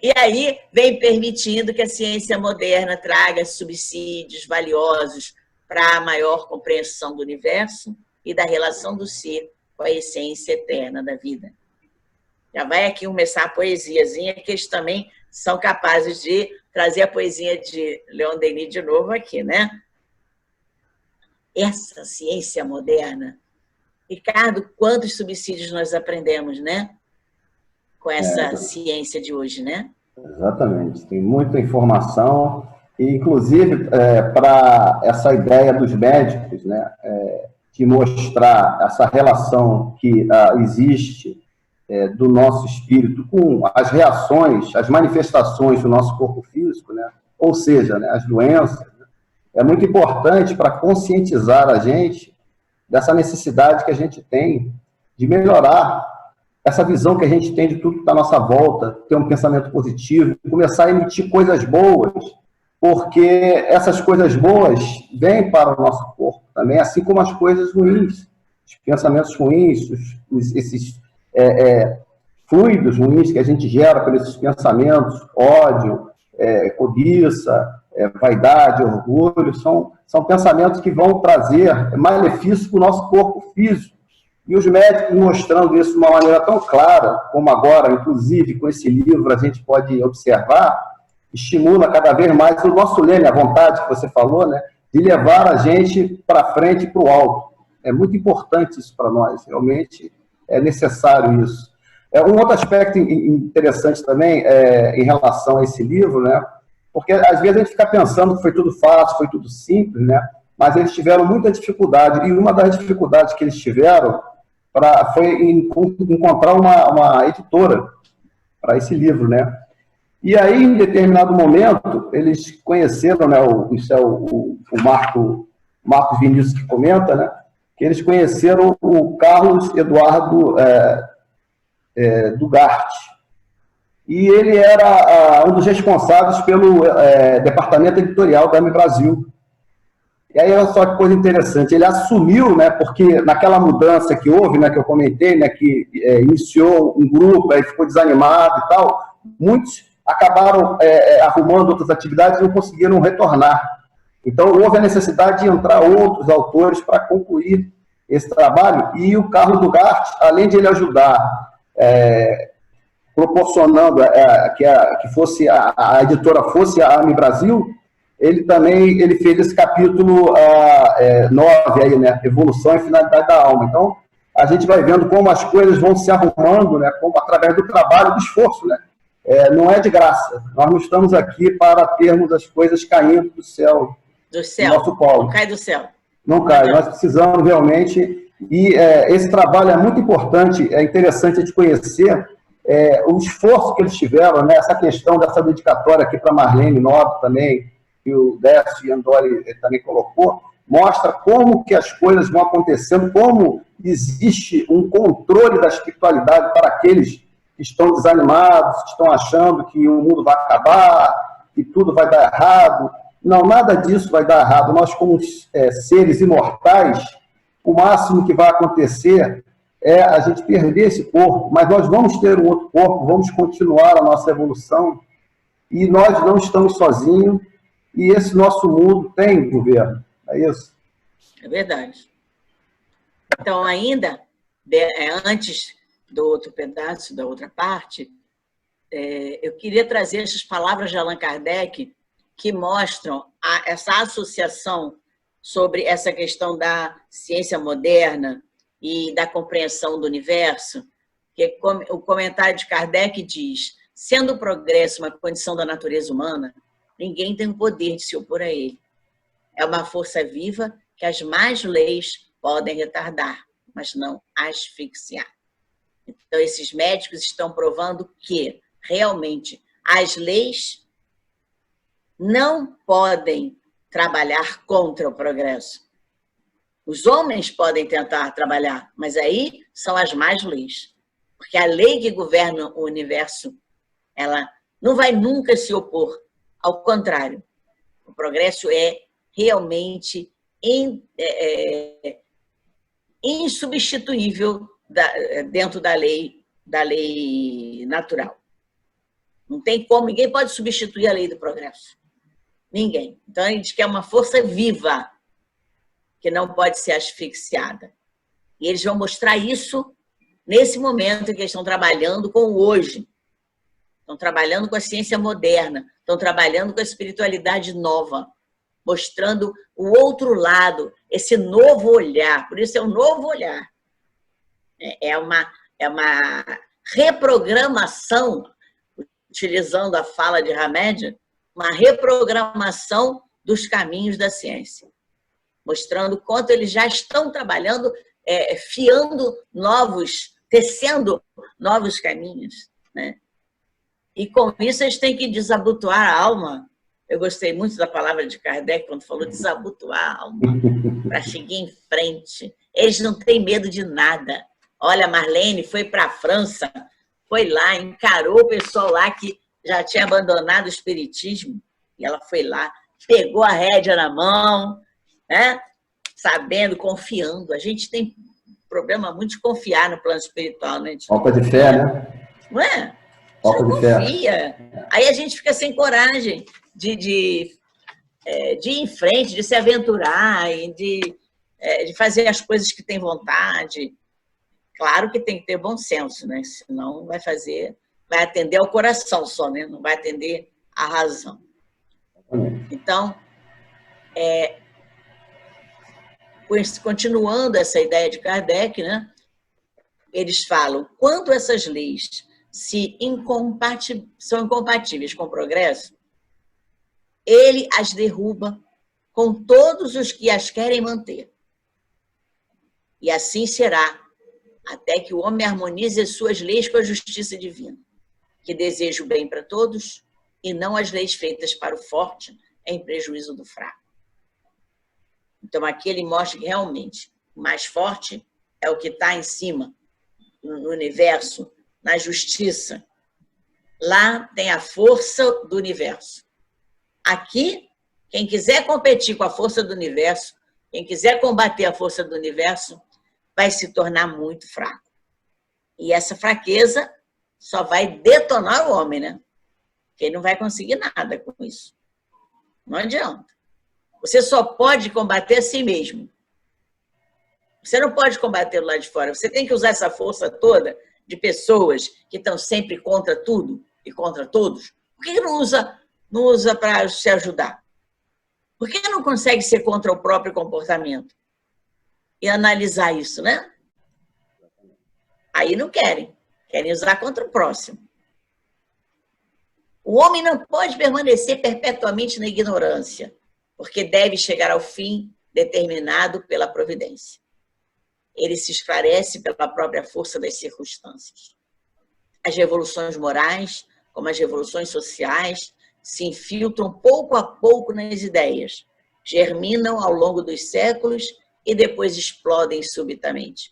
E aí vem permitindo que a ciência moderna traga subsídios valiosos para a maior compreensão do universo e da relação do ser com a essência eterna da vida. Já vai aqui começar a poesiazinha, que eles também são capazes de trazer a poesia de Leon Denis de novo aqui, né? Essa ciência moderna. Ricardo, quantos subsídios nós aprendemos, né? Com essa ciência de hoje, né? Exatamente. Tem muita informação, e inclusive para essa ideia dos médicos, né? De mostrar essa relação que existe do nosso espírito com as reações, as manifestações do nosso corpo físico, né? Ou seja, né, as doenças, né? É muito importante para conscientizar a gente dessa necessidade que a gente tem de melhorar essa visão que a gente tem de tudo que está à nossa volta, ter um pensamento positivo, começar a emitir coisas boas, porque essas coisas boas vêm para o nosso corpo também, assim como as coisas ruins, os pensamentos ruins, esses fluidos ruins que a gente gera por esses pensamentos, ódio, cobiça, vaidade, orgulho, são pensamentos que vão trazer malefício para o nosso corpo físico. E os médicos mostrando isso de uma maneira tão clara, como agora, inclusive, com esse livro, a gente pode observar, estimula cada vez mais o nosso leme, a vontade que você falou, né, de levar a gente para frente e para o alto. É muito importante isso para nós, realmente é necessário isso. Um outro aspecto interessante também em relação a esse livro, né, porque às vezes a gente fica pensando que foi tudo fácil, foi tudo simples, né, mas eles tiveram muita dificuldade, e uma das dificuldades que eles tiveram foi encontrar uma editora para esse livro, né? E aí, em determinado momento, eles conheceram, né, isso é o Marcos Vinícius que comenta, né, que eles conheceram o Carlos Eduardo Dugart. e ele era um dos responsáveis pelo departamento editorial da AME Brasil. E aí, olha só que coisa interessante, ele assumiu, né, porque naquela mudança que houve, né, que eu comentei, né, que iniciou um grupo, aí ficou desanimado e tal, muitos acabaram arrumando outras atividades e não conseguiram retornar. Então, houve a necessidade de entrar outros autores para concluir esse trabalho, e o Carlos Dugart, além de ele ajudar, proporcionando que fosse a editora fosse a AME Brasil, ele também fez esse capítulo 9, aí, né, Evolução e Finalidade da Alma. Então, a gente vai vendo como as coisas vão se arrumando, né, como, através do trabalho, do esforço. Né? Não é de graça. Nós não estamos aqui para termos as coisas caindo do céu. Do céu. Do nosso colo. Não cai do céu. Não cai. Nós precisamos realmente... E esse trabalho é muito importante, é interessante a gente conhecer o esforço que eles tiveram, né, essa questão dessa dedicatória aqui para Marlene Nobre também, que o Décio Andoli também colocou, mostra como que as coisas vão acontecendo, como existe um controle da espiritualidade para aqueles que estão desanimados, que estão achando que o mundo vai acabar, que tudo vai dar errado. Não, nada disso vai dar errado. Nós, como seres imortais, o máximo que vai acontecer é a gente perder esse corpo, mas nós vamos ter um outro corpo, vamos continuar a nossa evolução, e nós não estamos sozinhos, e esse nosso mundo tem governo, é isso? É verdade. Então, ainda, antes do outro pedaço, da outra parte, eu queria trazer essas palavras de Allan Kardec que mostram essa associação sobre essa questão da ciência moderna e da compreensão do universo, que o comentário de Kardec diz: sendo o progresso uma condição da natureza humana, ninguém tem o poder de se opor a ele. É uma força viva que as más leis podem retardar, mas não asfixiar. Então, esses médicos estão provando que, realmente, as leis não podem trabalhar contra o progresso. Os homens podem tentar trabalhar, mas aí são as más leis. Porque a lei que governa o universo, ela não vai nunca se opor. Ao contrário, o progresso é realmente insubstituível dentro da lei natural. Não tem como, ninguém pode substituir a lei do progresso. Ninguém. Então, a gente quer uma força viva, que não pode ser asfixiada. E eles vão mostrar isso nesse momento em que eles estão trabalhando com o hoje. Estão trabalhando com a ciência moderna, estão trabalhando com a espiritualidade nova, mostrando o outro lado, esse novo olhar. Por isso é um novo olhar. É uma reprogramação, utilizando a fala de Hamed, uma reprogramação dos caminhos da ciência, mostrando quanto eles já estão trabalhando, tecendo novos caminhos, né? E com isso eles têm que desabotoar a alma. Eu gostei muito da palavra de Kardec quando falou desabotoar a alma, para seguir em frente. Eles não têm medo de nada. Olha, Marlene foi para a França, foi lá, encarou o pessoal lá que já tinha abandonado o espiritismo, e ela foi lá, pegou a rédea na mão, né? Sabendo, confiando. A gente tem problema muito de confiar no plano espiritual, né? Falta de fé, né? Não é? Falta de fé. Confia. Aí a gente fica sem coragem de ir em frente, de se aventurar, de fazer as coisas que tem vontade. Claro que tem que ter bom senso, né? Senão vai atender ao coração só, né? Não vai atender à razão. Então, continuando essa ideia de Kardec, né? Eles falam, quando essas leis são incompatíveis com o progresso, ele as derruba com todos os que as querem manter. E assim será, até que o homem harmonize as suas leis com a justiça divina, que deseja o bem para todos e não as leis feitas para o forte em prejuízo do fraco. Então, aqui ele mostra que realmente o mais forte é o que está em cima, no universo, na justiça. Lá tem a força do universo. Aqui, quem quiser competir com a força do universo, quem quiser combater a força do universo, vai se tornar muito fraco. E essa fraqueza só vai detonar o homem, né? Porque ele não vai conseguir nada com isso. Não adianta. Você só pode combater a si mesmo. Você não pode combater lá de fora. Você tem que usar essa força toda de pessoas que estão sempre contra tudo e contra todos. Por que não usa para se ajudar? Por que não consegue ser contra o próprio comportamento? E analisar isso, né? Aí não querem. Querem usar contra o próximo. O homem não pode permanecer perpetuamente na ignorância, porque deve chegar ao fim determinado pela providência. Ele se esclarece pela própria força das circunstâncias. As revoluções morais, como as revoluções sociais, se infiltram pouco a pouco nas ideias, germinam ao longo dos séculos e depois explodem subitamente,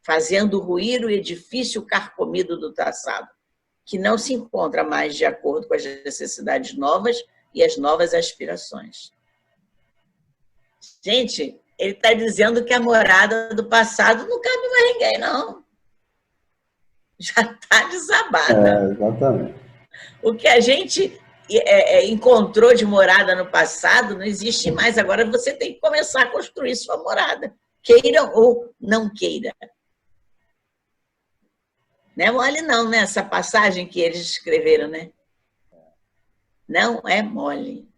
fazendo ruir o edifício carcomido do traçado, que não se encontra mais de acordo com as necessidades novas e as novas aspirações. Gente, ele está dizendo que a morada do passado não cabe mais ninguém, não. Já está desabada. Exatamente. O que a gente encontrou de morada no passado não existe mais. Agora você tem que começar a construir sua morada, queira ou não queira. Não é mole não, né? Essa passagem que eles escreveram, né? Não é mole.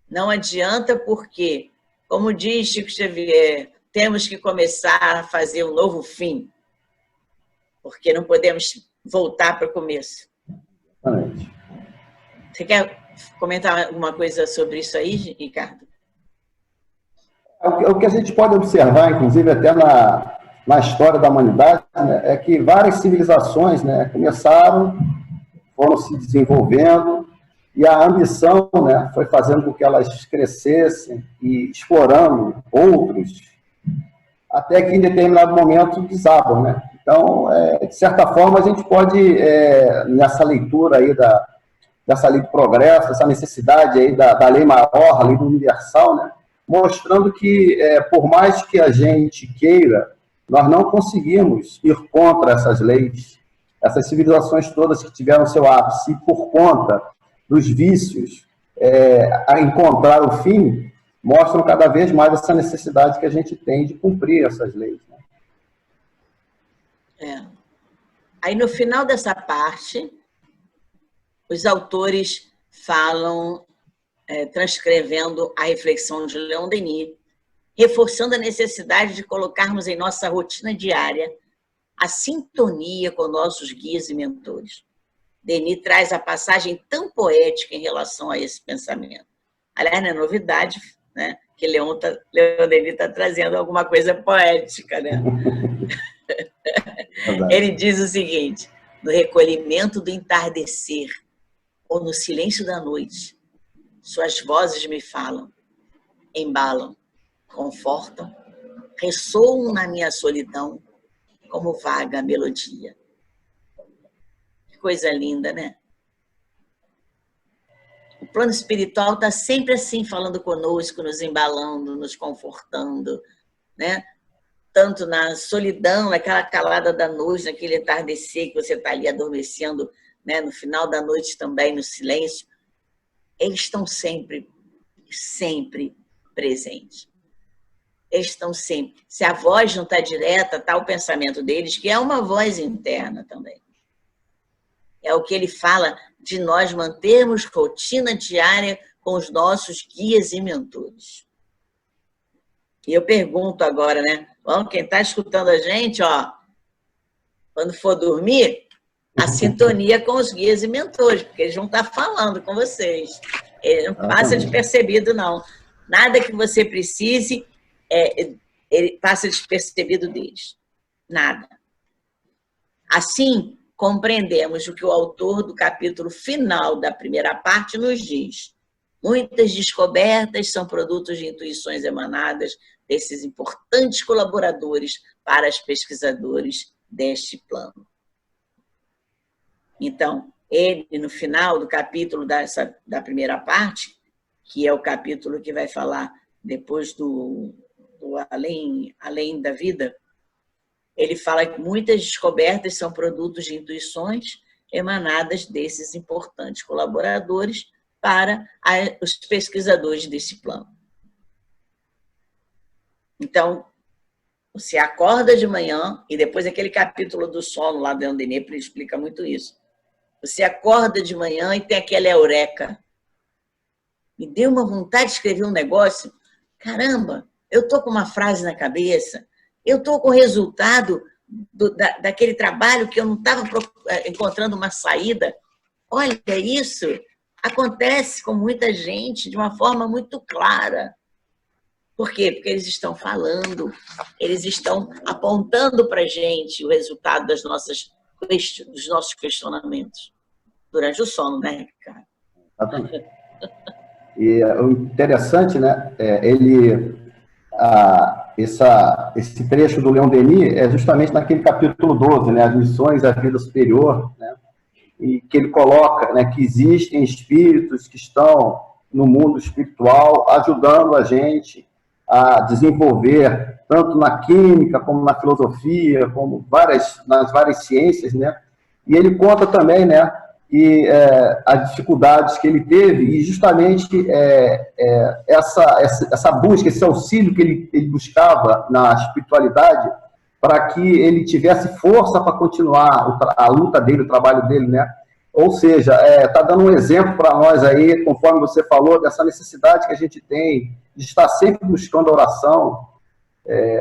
Não adianta porque, como diz Chico Xavier, temos que começar a fazer um novo fim, porque não podemos voltar para o começo. Exatamente. Você quer comentar alguma coisa sobre isso aí, Ricardo? O que a gente pode observar, inclusive, até na história da humanidade, né, é que várias civilizações, né, começaram, foram se desenvolvendo, e a ambição, né, foi fazendo com que elas crescessem e explorando outros, até que em determinado momento desabam, né? Então, de certa forma, a gente pode, nessa leitura aí dessa lei do progresso, essa necessidade aí da lei maior, a lei do universal, né, mostrando que, por mais que a gente queira, nós não conseguimos ir contra essas leis, essas civilizações todas que tiveram seu ápice por conta dos vícios, a encontrar o fim, mostram cada vez mais essa necessidade que a gente tem de cumprir essas leis. Né? Aí, no final dessa parte, os autores falam, transcrevendo a reflexão de Leon Denis, reforçando a necessidade de colocarmos em nossa rotina diária a sintonia com nossos guias e mentores. Denis traz a passagem tão poética em relação a esse pensamento. Aliás, não é novidade, né, que Leon Denis está trazendo alguma coisa poética, né? Ele diz o seguinte: no recolhimento do entardecer ou no silêncio da noite, suas vozes me falam, embalam, confortam, ressoam na minha solidão como vaga melodia. Que coisa linda, né? O plano espiritual está sempre assim, falando conosco, nos embalando, nos confortando, né? Tanto na solidão, naquela calada da noite, naquele entardecer que você está ali adormecendo, né? No final da noite também, no silêncio. Eles estão sempre, sempre presentes. Eles estão sempre. Se a voz não está direta, está o pensamento deles, que é uma voz interna também. É o que ele fala de nós mantermos rotina diária com os nossos guias e mentores. E eu pergunto agora, né? Bom, quem está escutando a gente, ó, quando for dormir, a sintonia com os guias e mentores, porque eles vão estar falando com vocês. Ele não passa despercebido, não. Nada que você precise, ele passa despercebido deles. Nada. Assim, compreendemos o que o autor do capítulo final da primeira parte nos diz. Muitas descobertas são produtos de intuições emanadas desses importantes colaboradores para os pesquisadores deste plano. Então, ele, no final do capítulo da primeira parte, que é o capítulo que vai falar depois do além da vida, ele fala que muitas descobertas são produtos de intuições emanadas desses importantes colaboradores para os pesquisadores desse plano. Então, você acorda de manhã, e depois aquele capítulo do sono lá do Denis explica muito isso. Você acorda de manhã e tem aquela eureka. Me deu uma vontade de escrever um negócio. Caramba, eu estou com uma frase na cabeça, eu estou com o resultado daquele trabalho que eu não estava encontrando uma saída. Olha, isso acontece com muita gente de uma forma muito clara. Por quê? Porque eles estão falando, eles estão apontando para a gente o resultado dos nossos questionamentos. Durante o sono, né, Ricardo? Exatamente. E o interessante, né, esse trecho do Leon Denis é justamente naquele capítulo 12, né, as missões à vida superior, né, e que ele coloca, né, que existem espíritos que estão no mundo espiritual ajudando a gente a desenvolver, tanto na química, como na filosofia, como nas várias ciências, né, e ele conta também, né, que as dificuldades que ele teve e justamente essa busca, esse auxílio que ele buscava na espiritualidade para que ele tivesse força para continuar a luta dele, o trabalho dele, né? Ou seja, está dando um exemplo para nós aí, conforme você falou, dessa necessidade que a gente tem de estar sempre buscando a oração,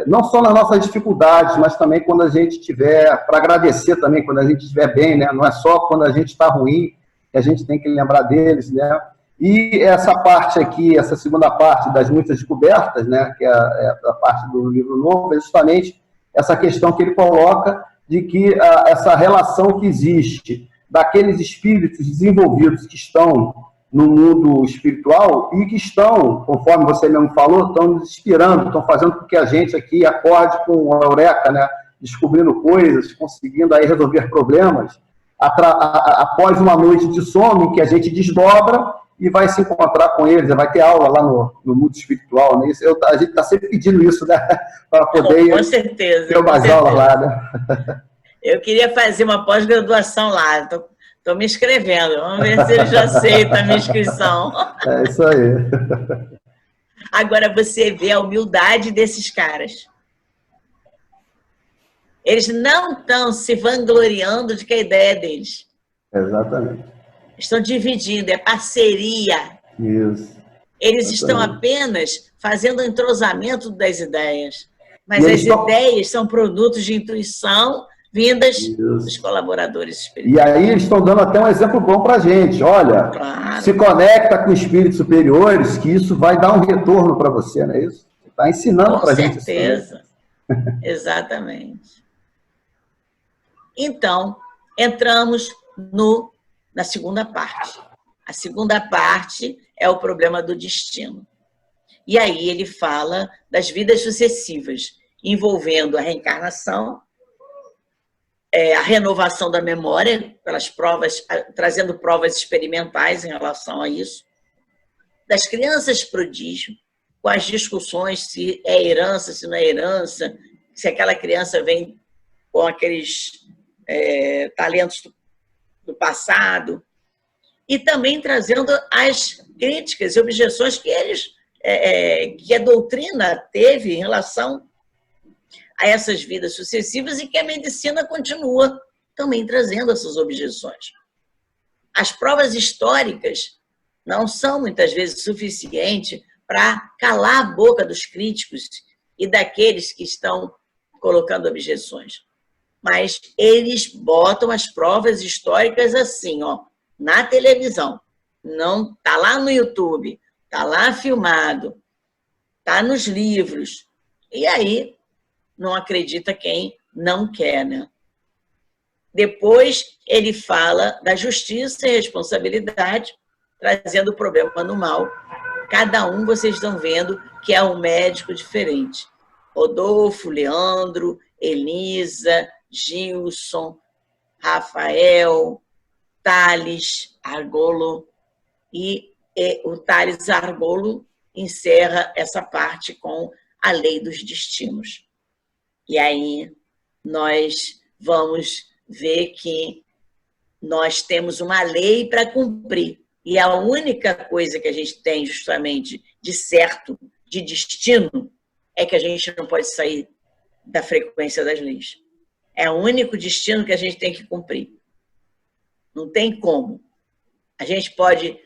não só nas nossas dificuldades, mas também quando a gente tiver, para agradecer também, quando a gente estiver bem, né? Não é só quando a gente está ruim que a gente tem que lembrar deles, né? E essa parte aqui, essa segunda parte das muitas descobertas, né? Que é a parte do livro novo, é justamente essa questão que ele coloca de que essa relação que existe daqueles espíritos desenvolvidos que estão no mundo espiritual e que estão, conforme você mesmo falou, estão nos inspirando, estão fazendo com que a gente aqui acorde com a eureka, né? Descobrindo coisas, conseguindo aí resolver problemas, após uma noite de sono em que a gente desdobra e vai se encontrar com eles, vai ter aula lá no mundo espiritual, né? A gente está sempre pedindo isso, né? Para poder com certeza, ter umas aulas lá, né? Eu queria fazer uma pós-graduação lá, estou me inscrevendo. Vamos ver se ele já aceita a minha inscrição. É isso aí. Agora você vê a humildade desses caras. Eles não estão se vangloriando de que a ideia é deles. Exatamente. Estão dividindo, é parceria. Isso. Eles estão apenas fazendo o entrosamento das ideias. Mas as ideias são produtos de intuição vindas dos colaboradores espirituais. E aí eles estão dando até um exemplo bom para a gente. Olha, claro, se conecta com espíritos superiores, que isso vai dar um retorno para você, não é isso? Está ensinando para a gente. Com certeza. Exatamente. Então, entramos na segunda parte. A segunda parte é o problema do destino. E aí ele fala das vidas sucessivas, envolvendo a reencarnação, a renovação da memória, pelas provas, trazendo provas experimentais em relação a isso, das crianças prodígio, com as discussões se é herança, se não é herança, se aquela criança vem com aqueles talentos do passado, e também trazendo as críticas e objeções que a doutrina teve em relação a essas vidas sucessivas e que a medicina continua também trazendo essas objeções. As provas históricas não são muitas vezes suficientes para calar a boca dos críticos e daqueles que estão colocando objeções. Mas eles botam as provas históricas assim, ó, na televisão. Não está lá no YouTube, está lá filmado, está nos livros. E aí não acredita quem não quer, né? Depois ele fala da justiça e responsabilidade, trazendo o problema no mal. Cada um, vocês estão vendo que é um médico diferente. Rodolfo, Leandro, Elisa, Gilson, Rafael, Tales Argolo, e o Tales Argolo encerra essa parte com a lei dos destinos. E aí nós vamos ver que nós temos uma lei para cumprir. E a única coisa que a gente tem justamente de certo, de destino, é que a gente não pode sair da frequência das leis. É o único destino que a gente tem que cumprir. Não tem como. A gente pode,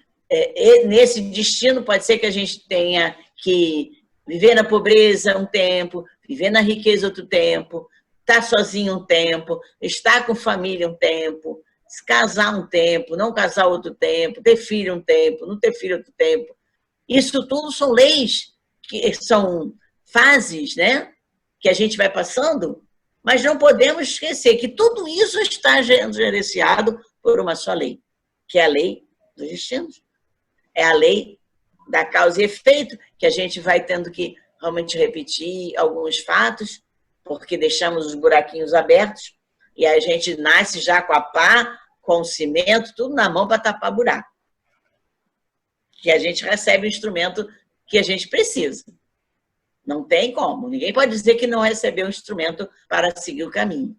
nesse destino, pode ser que a gente tenha que viver na pobreza um tempo, viver na riqueza outro tempo, estar sozinho um tempo, estar com família um tempo, se casar um tempo, não casar outro tempo, ter filho um tempo, não ter filho outro tempo. Isso tudo são leis, que são fases, né, que a gente vai passando, mas não podemos esquecer que tudo isso está gerenciado por uma só lei, que é a lei dos destinos. É a lei da causa e efeito, que a gente vai tendo que realmente repetir alguns fatos, porque deixamos os buraquinhos abertos, e a gente nasce já com a pá, com o cimento, tudo na mão para tapar buraco. Que a gente recebe o instrumento que a gente precisa. Não tem como. Ninguém pode dizer que não recebeu um instrumento para seguir o caminho.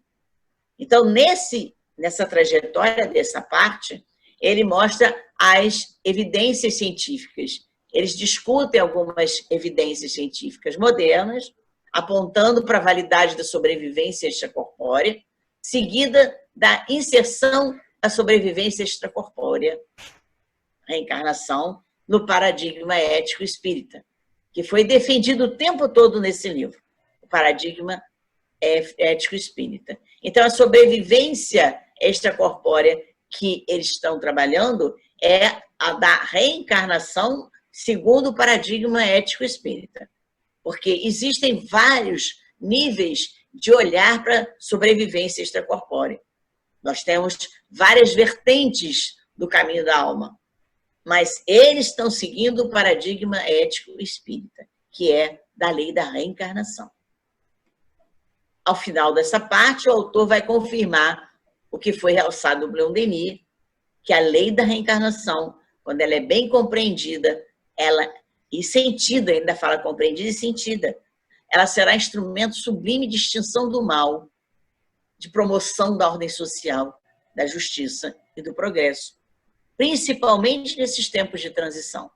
Então, nessa trajetória dessa parte, ele mostra as evidências científicas. Eles discutem algumas evidências científicas modernas, apontando para a validade da sobrevivência extracorpórea, seguida da inserção da sobrevivência extracorpórea, reencarnação, no paradigma ético espírita, que foi defendido o tempo todo nesse livro, o paradigma ético espírita. Então, a sobrevivência extracorpórea que eles estão trabalhando é a da reencarnação segundo o paradigma ético espírita, porque existem vários níveis de olhar para a sobrevivência extracorpórea. Nós temos várias vertentes do caminho da alma, mas eles estão seguindo o paradigma ético espírita, que é da lei da reencarnação. Ao final dessa parte, o autor vai confirmar o que foi realçado no Leon Denis, que a lei da reencarnação, quando ela é bem compreendida, e sentida, ainda fala compreendida e sentida, ela será instrumento sublime de extinção do mal, de promoção da ordem social, da justiça e do progresso, principalmente nesses tempos de transição.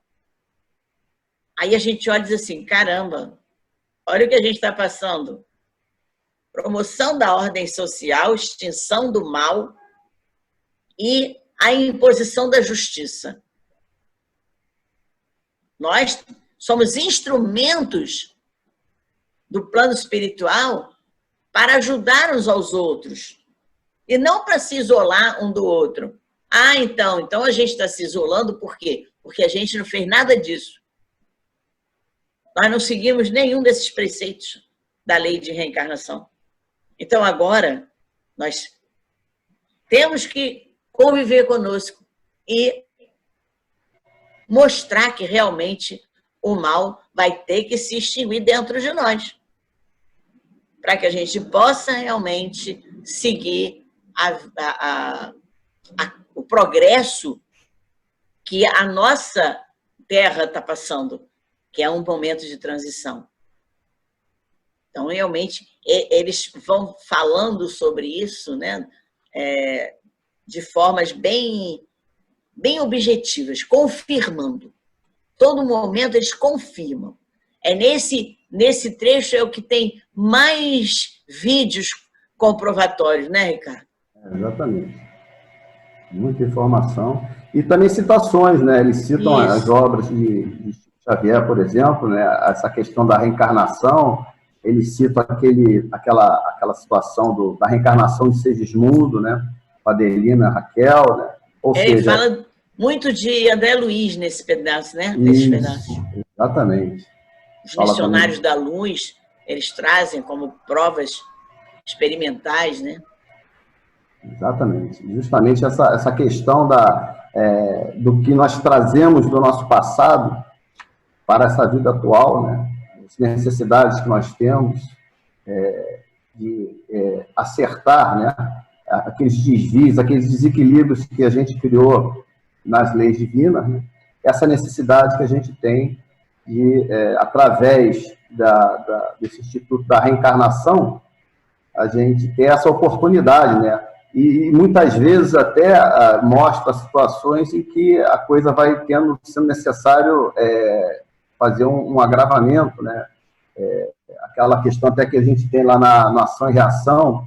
Aí a gente olha e diz assim, caramba, olha o que a gente está passando. Promoção da ordem social, extinção do mal e a imposição da justiça. Nós somos instrumentos do plano espiritual para ajudar uns aos outros e não para se isolar um do outro. Ah, então a gente está se isolando por quê? Porque a gente não fez nada disso. Nós não seguimos nenhum desses preceitos da lei de reencarnação. Então, agora, nós temos que conviver conosco e mostrar que realmente o mal vai ter que se extinguir dentro de nós, para que a gente possa realmente seguir o progresso que a nossa Terra está passando, que é um momento de transição. Então, realmente, eles vão falando sobre isso, né, de formas bem objetivas, confirmando. Todo momento eles confirmam. Nesse trecho é o que tem mais vídeos comprovatórios, né, Ricardo? Exatamente. Muita informação. E também citações, né? Eles citam as obras de Xavier, por exemplo, né? Essa questão da reencarnação. Eles citam aquela situação da reencarnação de Segismundo, né? Com a Adelina Raquel, né? Ou seja, ele fala muito de André Luiz nesse pedaço, né? Nesse pedaço. Exatamente. Os missionários da luz, eles trazem como provas experimentais, né? Exatamente. Justamente essa questão do que nós trazemos do nosso passado para essa vida atual, né? As necessidades que nós temos de acertar, né? aqueles desvios, aqueles desequilíbrios que a gente criou nas leis divinas, né? Essa necessidade que a gente tem de, através desse Instituto da Reencarnação, a gente ter essa oportunidade, né? E muitas vezes até mostra situações em que a coisa vai sendo necessário fazer um agravamento, né? Aquela questão até que a gente tem lá na ação e reação,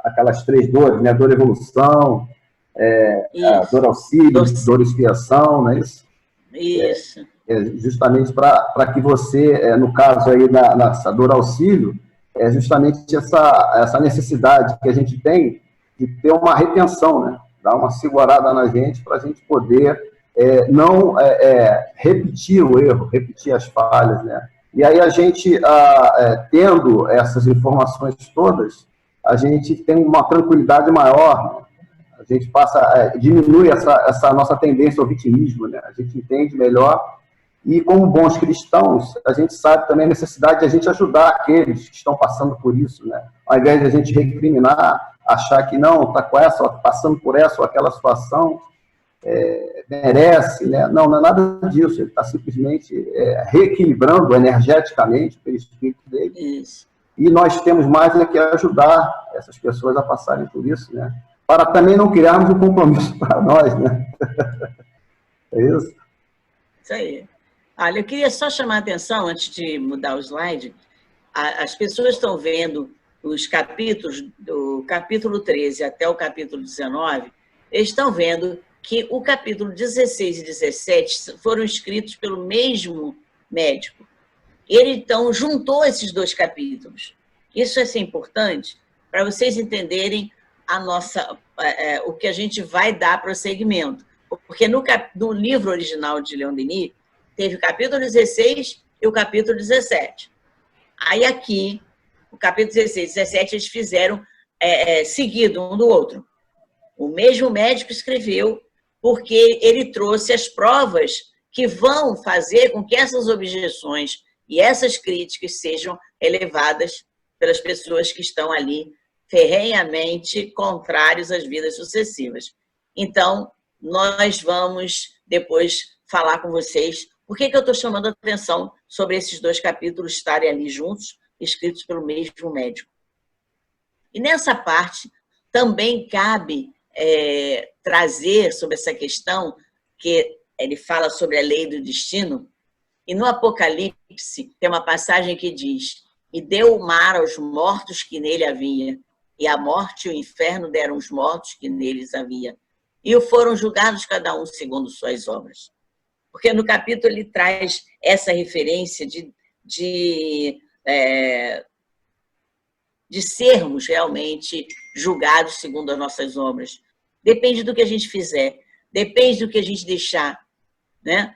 aquelas 3 dores, né? Dor evolução, dor auxílio, dor expiação, não é isso? Isso. Justamente para que você, no caso aí nessa dor auxílio, justamente essa necessidade que a gente tem de ter uma retenção, né? Dar uma segurada na gente para a gente poder não repetir o erro, repetir as falhas, né? E aí a gente, tendo essas informações todas, a gente tem uma tranquilidade maior, né? A gente diminui essa nossa tendência ao vitimismo, né? A gente entende melhor e, como bons cristãos, a gente sabe também a necessidade de a gente ajudar aqueles que estão passando por isso, né? Ao invés de a gente recriminar, achar que não, está passando por essa ou aquela situação, merece, né? Não é nada disso, ele está simplesmente reequilibrando energeticamente pelo espírito dele. Isso. E nós temos mais que ajudar essas pessoas a passarem por isso, né? Para também não criarmos um compromisso para nós, né? É isso? Isso aí. Olha, eu queria só chamar a atenção, antes de mudar o slide, as pessoas estão vendo os capítulos, do capítulo 13 até o capítulo 19, eles estão vendo que o capítulo 16 e 17 foram escritos pelo mesmo médico. Ele, então, juntou esses 2 capítulos. Isso é ser importante para vocês entenderem o que a gente vai dar prosseguimento. Porque no livro original de Leon Denis, teve o capítulo 16 e o capítulo 17. Aí aqui, o capítulo 16 e 17, eles fizeram seguido um do outro. O mesmo médico escreveu porque ele trouxe as provas que vão fazer com que essas objeções e essas críticas sejam elevadas pelas pessoas que estão ali ferrenhamente contrários às vidas sucessivas. Então, nós vamos depois falar com vocês por que eu estou chamando a atenção sobre esses 2 capítulos estarem ali juntos, escritos pelo mesmo médico. E nessa parte também cabe trazer sobre essa questão, que ele fala sobre a lei do destino, e no Apocalipse tem uma passagem que diz: e deu o mar aos mortos que nele havia, e a morte e o inferno deram os mortos que neles havia, e foram julgados cada um segundo suas obras. Porque no capítulo ele traz essa referência de sermos realmente julgados segundo as nossas obras. Depende do que a gente fizer, depende do que a gente deixar, né?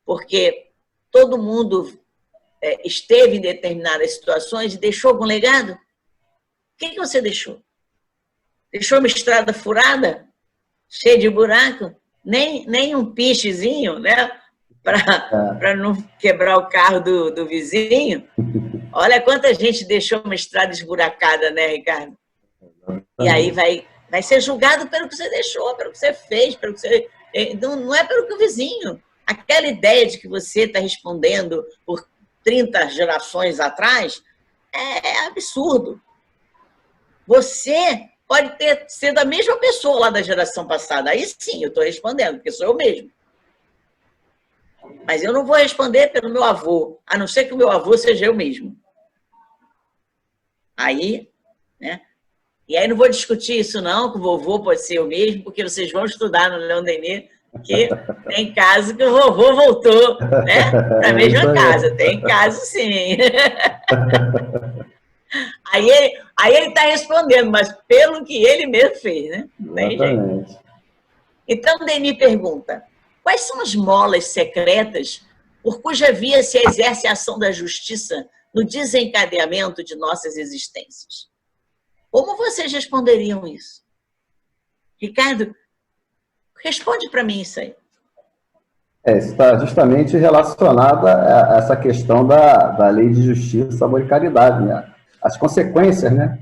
Porque todo mundo esteve em determinadas situações e deixou algum legado. O que você deixou? Deixou uma estrada furada, cheia de buraco? Nem um pichezinho, né? Para não quebrar o carro do vizinho. Olha quanta gente deixou uma estrada esburacada, né, Ricardo? E aí vai ser julgado pelo que você deixou, pelo que você fez, pelo que você... Não é pelo que o vizinho. Aquela ideia de que você está respondendo por 30 gerações atrás é absurdo. Você pode ter sido a mesma pessoa lá da geração passada. Aí sim, eu estou respondendo, porque sou eu mesmo. Mas eu não vou responder pelo meu avô, a não ser que o meu avô seja eu mesmo. Aí, né? E aí não vou discutir isso não, que o vovô pode ser eu mesmo, porque vocês vão estudar no Leon Denis, que tem caso que o vovô voltou, né? Para a mesma casa. Tem caso sim. Aí ele está respondendo, mas pelo que ele mesmo fez, né? Não tem jeito. Então, Denis pergunta: quais são as molas secretas por cuja via se exerce a ação da justiça no desencadeamento de nossas existências? Como vocês responderiam isso? Ricardo, responde para mim isso aí. Está justamente relacionada a essa questão da lei de justiça, amor e caridade, né? As consequências, né?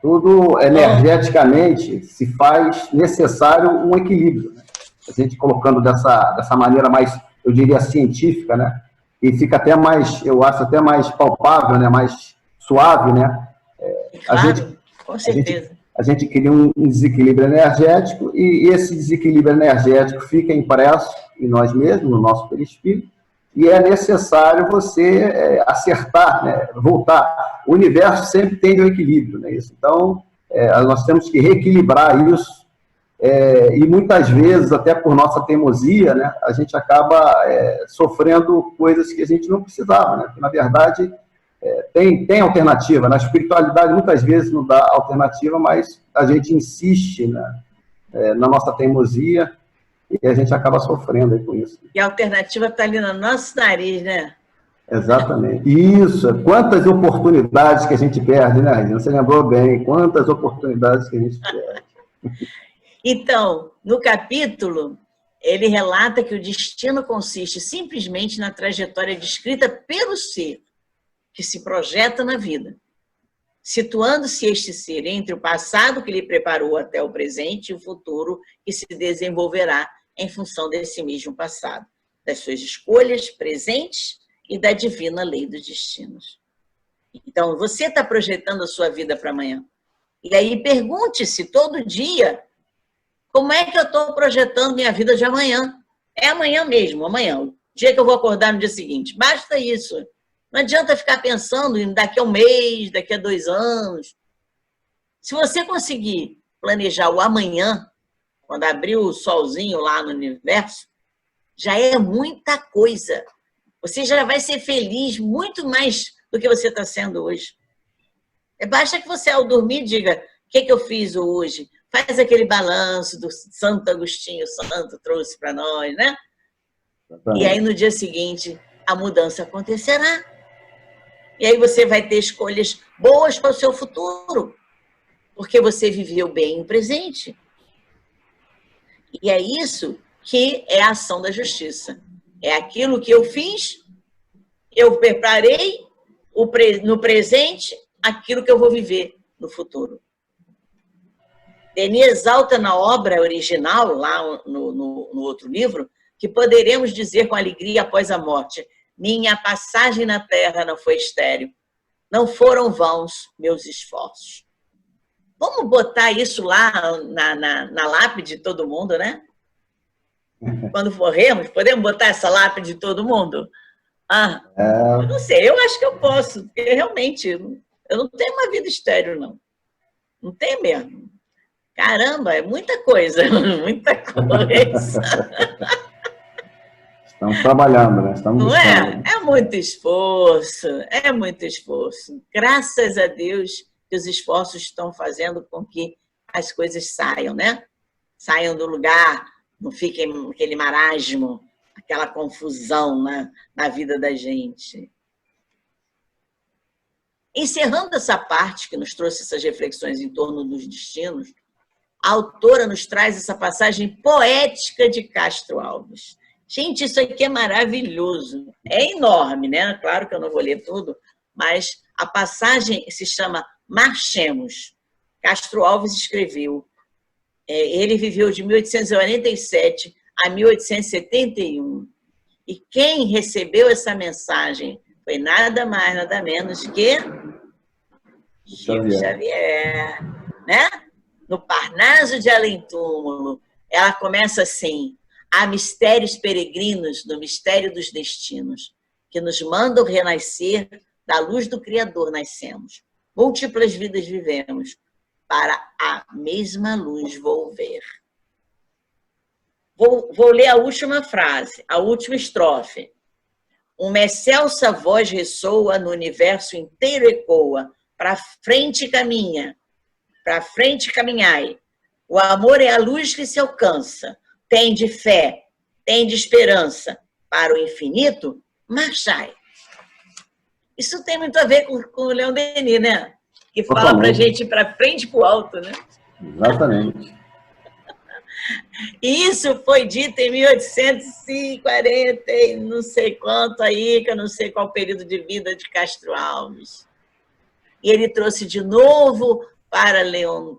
Tudo energeticamente se faz necessário um equilíbrio, né? A gente colocando dessa maneira mais, eu diria, científica, né? E fica até mais, eu acho, até mais palpável, né? Mais suave, né? Claro, com certeza. A gente cria um desequilíbrio energético e esse desequilíbrio energético fica impresso em nós mesmos, no nosso perispírito, e é necessário você acertar, né? Voltar. O universo sempre tende ao equilíbrio, né? Isso. Então, nós temos que reequilibrar isso, e muitas vezes, até por nossa teimosia, né, a gente acaba sofrendo coisas que a gente não precisava, né? Porque, na verdade, tem alternativa. Na espiritualidade, muitas vezes não dá alternativa, mas a gente insiste, né, na nossa teimosia e a gente acaba sofrendo aí com isso. E a alternativa está ali no nosso nariz, né? Exatamente. Isso. Quantas oportunidades que a gente perde, né, Regina? Você lembrou bem. Quantas oportunidades que a gente perde. Então, no capítulo, ele relata que o destino consiste simplesmente na trajetória descrita pelo ser que se projeta na vida, situando-se este ser entre o passado que lhe preparou até o presente e o futuro que se desenvolverá em função desse mesmo passado, das suas escolhas presentes e da divina lei dos destinos. Então, você está projetando a sua vida para amanhã. E aí pergunte-se todo dia, como é que eu estou projetando minha vida de amanhã? É amanhã mesmo, amanhã, o dia que eu vou acordar no dia seguinte. Basta isso. Não adianta ficar pensando em daqui a um mês, daqui a 2 anos. Se você conseguir planejar o amanhã, quando abrir o solzinho lá no universo, já é muita coisa. Você já vai ser feliz muito mais do que você está sendo hoje. Basta que você, ao dormir, diga o que eu fiz hoje. Faz aquele balanço do Santo Agostinho Santo trouxe para nós, né? E aí, no dia seguinte, a mudança acontecerá. E aí você vai ter escolhas boas para o seu futuro, porque você viveu bem o presente. E é isso que é a ação da justiça. É aquilo que eu fiz, eu preparei no presente aquilo que eu vou viver no futuro. Denis exalta na obra original, lá no outro livro, que poderemos dizer com alegria após a morte: minha passagem na terra não foi estéril, não foram vãos meus esforços. Vamos botar isso lá na lápide de todo mundo, né? Quando morrermos, podemos botar essa lápide de todo mundo? Eu não sei, eu acho que eu posso, porque realmente eu não tenho uma vida estéril, não. Não tenho mesmo. Caramba, é muita coisa, muita coisa. Estamos trabalhando, né? Estamos buscando. Não é? É muito esforço, é muito esforço. Graças a Deus que os esforços estão fazendo com que as coisas saiam, né? Saiam do lugar, não fiquem aquele marasmo, aquela confusão na vida da gente. Encerrando essa parte que nos trouxe essas reflexões em torno dos destinos, a autora nos traz essa passagem poética de Castro Alves. Gente, isso aqui é maravilhoso. É enorme, né? Claro que eu não vou ler tudo, mas a passagem se chama Marchemos. Castro Alves escreveu. Ele viveu de 1847 a 1871. E quem recebeu essa mensagem foi nada mais, nada menos que Chico Xavier, né? No Parnaso de Além-Túmulo, ela começa assim: há mistérios peregrinos no mistério dos destinos, que nos mandam renascer, da luz do Criador nascemos. Múltiplas vidas vivemos, para a mesma luz volver. Vou ler a última frase, a última estrofe. Uma excelsa voz ressoa, no universo inteiro ecoa, para frente caminha, para frente caminhai. O amor é a luz que se alcança. Tem de fé, tem de esperança. Para o infinito, marchai. Isso tem muito a ver com o Leon Denis, né? Que fala para a gente ir para frente e para o alto, né? Exatamente. E isso foi dito em 1840, e não sei quanto aí, que eu não sei qual período de vida de Castro Alves. E ele trouxe de novo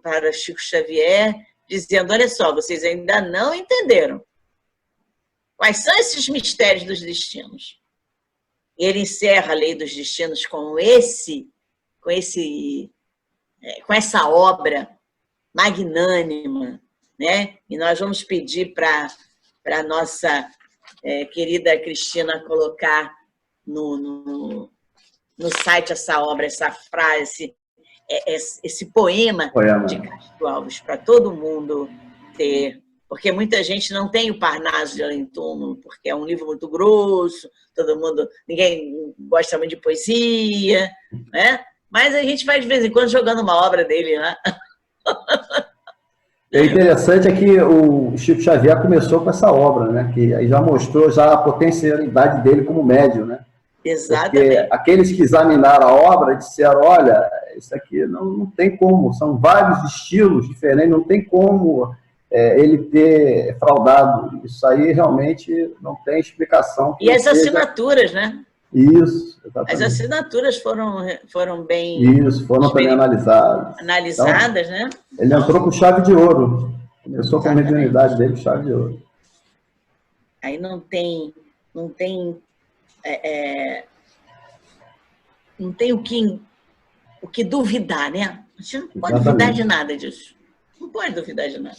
para Chico Xavier, dizendo, olha só, vocês ainda não entenderam quais são esses mistérios dos destinos. E ele encerra a Lei dos Destinos com essa obra magnânima, né? E nós vamos pedir para a nossa querida Cristina colocar no site essa obra, essa frase, esse poema de Castro Alves, para todo mundo ter, porque muita gente não tem o Parnaso de Além Túmulo, porque é um livro muito grosso, ninguém gosta muito de poesia, né? Mas a gente vai de vez em quando jogando uma obra dele, né? O interessante é que o Chico Xavier começou com essa obra, né? Que aí já mostrou já a potencialidade dele como médium, né? Exatamente. Porque aqueles que examinaram a obra disseram, olha, isso aqui não tem como, são vários estilos diferentes, não tem como ele ter fraudado. Isso aí realmente não tem explicação. E as assinaturas, né? Isso, exatamente. As assinaturas foram bem... Isso, foram também analisadas. Analisadas, então, né? Ele entrou com chave de ouro. Começou com a mediunidade dele com chave de ouro. Aí não tem o que duvidar, né? A gente não pode duvidar de nada disso. Não pode duvidar de nada.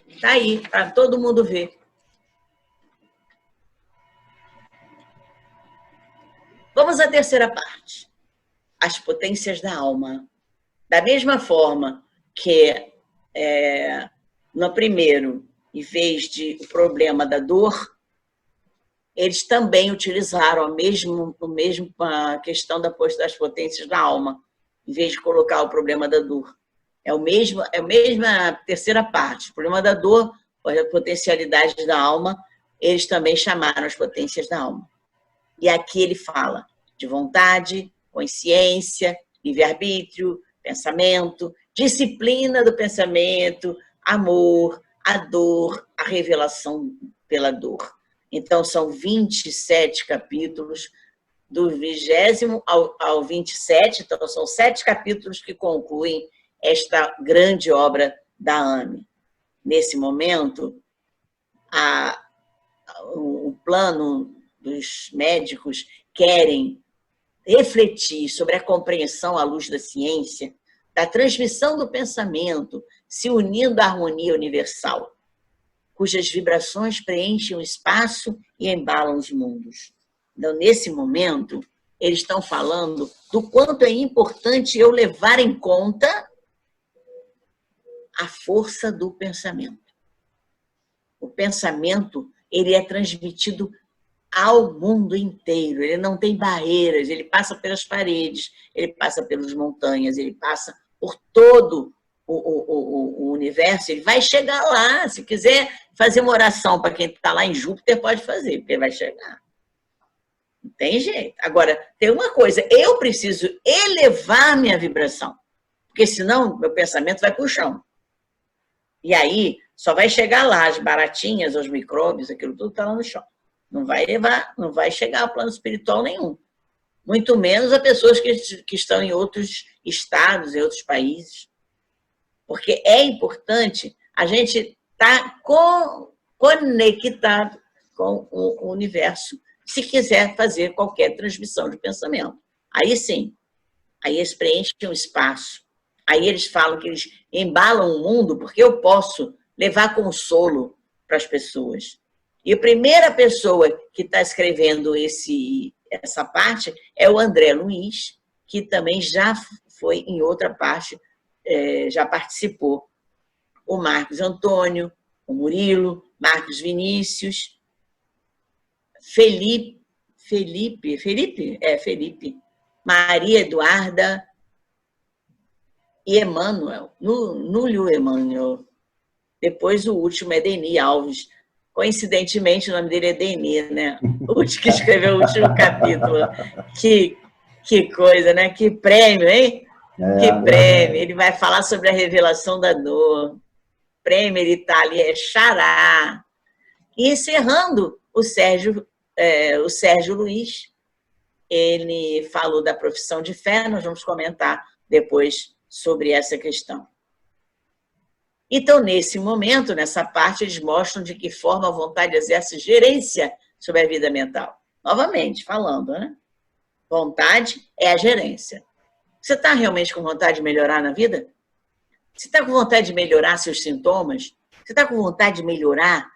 Está aí, para todo mundo ver. Vamos à terceira parte. As potências da alma. Da mesma forma que no primeiro, em vez de o problema da dor, eles também utilizaram a mesma questão das potências da alma, em vez de colocar o problema da dor. É a mesma terceira parte. O problema da dor, a potencialidade da alma, eles também chamaram as potências da alma. E aqui ele fala de vontade, consciência, livre-arbítrio, pensamento, disciplina do pensamento, amor, a dor, a revelação pela dor. Então, são 27 capítulos, do 20º ao 27, então são 7 capítulos que concluem esta grande obra da AME. Nesse momento, o plano dos médicos querem refletir sobre a compreensão à luz da ciência, da transmissão do pensamento, se unindo à harmonia universal, cujas vibrações preenchem o espaço e embalam os mundos. Então, nesse momento, eles estão falando do quanto é importante eu levar em conta a força do pensamento. O pensamento, ele é transmitido ao mundo inteiro, ele não tem barreiras, ele passa pelas paredes, ele passa pelas montanhas, ele passa por todo o universo, ele vai chegar lá. Se quiser fazer uma oração para quem está lá em Júpiter, pode fazer, porque ele vai chegar. Não tem jeito. Agora, tem uma coisa, eu preciso elevar minha vibração, porque senão meu pensamento vai para o chão. E aí, só vai chegar lá as baratinhas, os micróbios, aquilo tudo está lá no chão. Não vai chegar ao plano espiritual nenhum. Muito menos a pessoas que estão em outros estados, em outros países. Porque é importante a gente estar conectado com o universo, se quiser fazer qualquer transmissão de pensamento. Aí sim, aí eles preenchem um espaço. Aí eles falam que eles embalam o mundo, porque eu posso levar consolo para as pessoas. E a primeira pessoa que está escrevendo essa parte é o André Luiz, que também já foi em outra parte, já participou. O Marcos Antônio, o Murilo, Marcos Vinícius, Felipe, Maria Eduarda e Emmanuel, Núlio Emmanuel. Depois o último é Deni Alves. Coincidentemente, o nome dele é Deni, né? O que escreveu o último capítulo. Que coisa, né? Que prêmio, hein? Que prêmio. Ele vai falar sobre a revelação da dor. Prêmio, ele está ali, é Xará. E encerrando, o Sérgio Luiz, ele falou da profissão de fé, nós vamos comentar depois sobre essa questão. Então, nesse momento, nessa parte, eles mostram de que forma a vontade exerce gerência sobre a vida mental. Novamente, falando, né? Vontade é a gerência. Você está realmente com vontade de melhorar na vida? Você está com vontade de melhorar seus sintomas? Você está com vontade de melhorar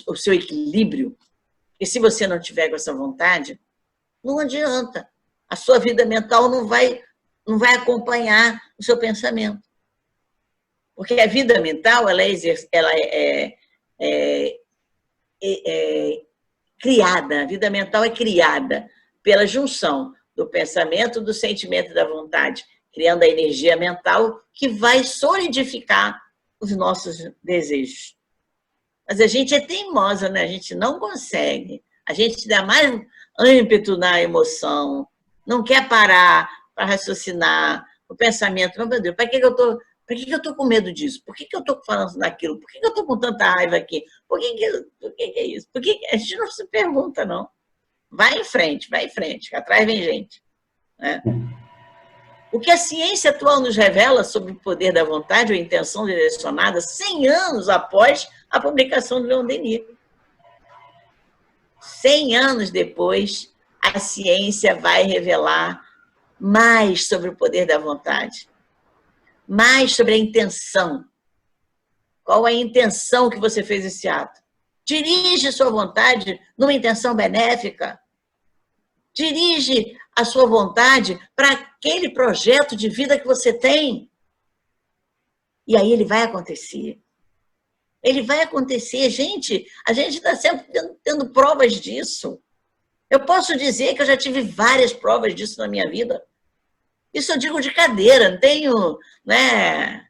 o seu equilíbrio? E se você não tiver com essa vontade, não adianta. A sua vida mental não vai acompanhar o seu pensamento. Porque a vida mental, ela é criada, a vida mental é criada pela junção do pensamento, do sentimento e da vontade, criando a energia mental que vai solidificar os nossos desejos. Mas a gente é teimosa, né? A gente não consegue. A gente dá mais ímpeto na emoção, não quer parar para raciocinar o pensamento. Meu Deus, para que eu tô com medo disso? Por que eu tô falando daquilo? Por que eu tô com tanta raiva aqui? Por que é isso? A gente não se pergunta, não. Vai em frente, que atrás vem gente. Né? O que a ciência atual nos revela sobre o poder da vontade ou intenção direcionada 100 anos após a publicação do Leon Denis. 100 anos depois, a ciência vai revelar mais sobre o poder da vontade, mais sobre a intenção. Qual é a intenção que você fez esse ato? Dirige sua vontade numa intenção benéfica. Dirige a sua vontade para aquele projeto de vida que você tem. E aí ele vai acontecer. Ele vai acontecer. Gente, a gente está sempre tendo provas disso. Eu posso dizer que eu já tive várias provas disso na minha vida. Isso eu digo de cadeira, não tenho, né,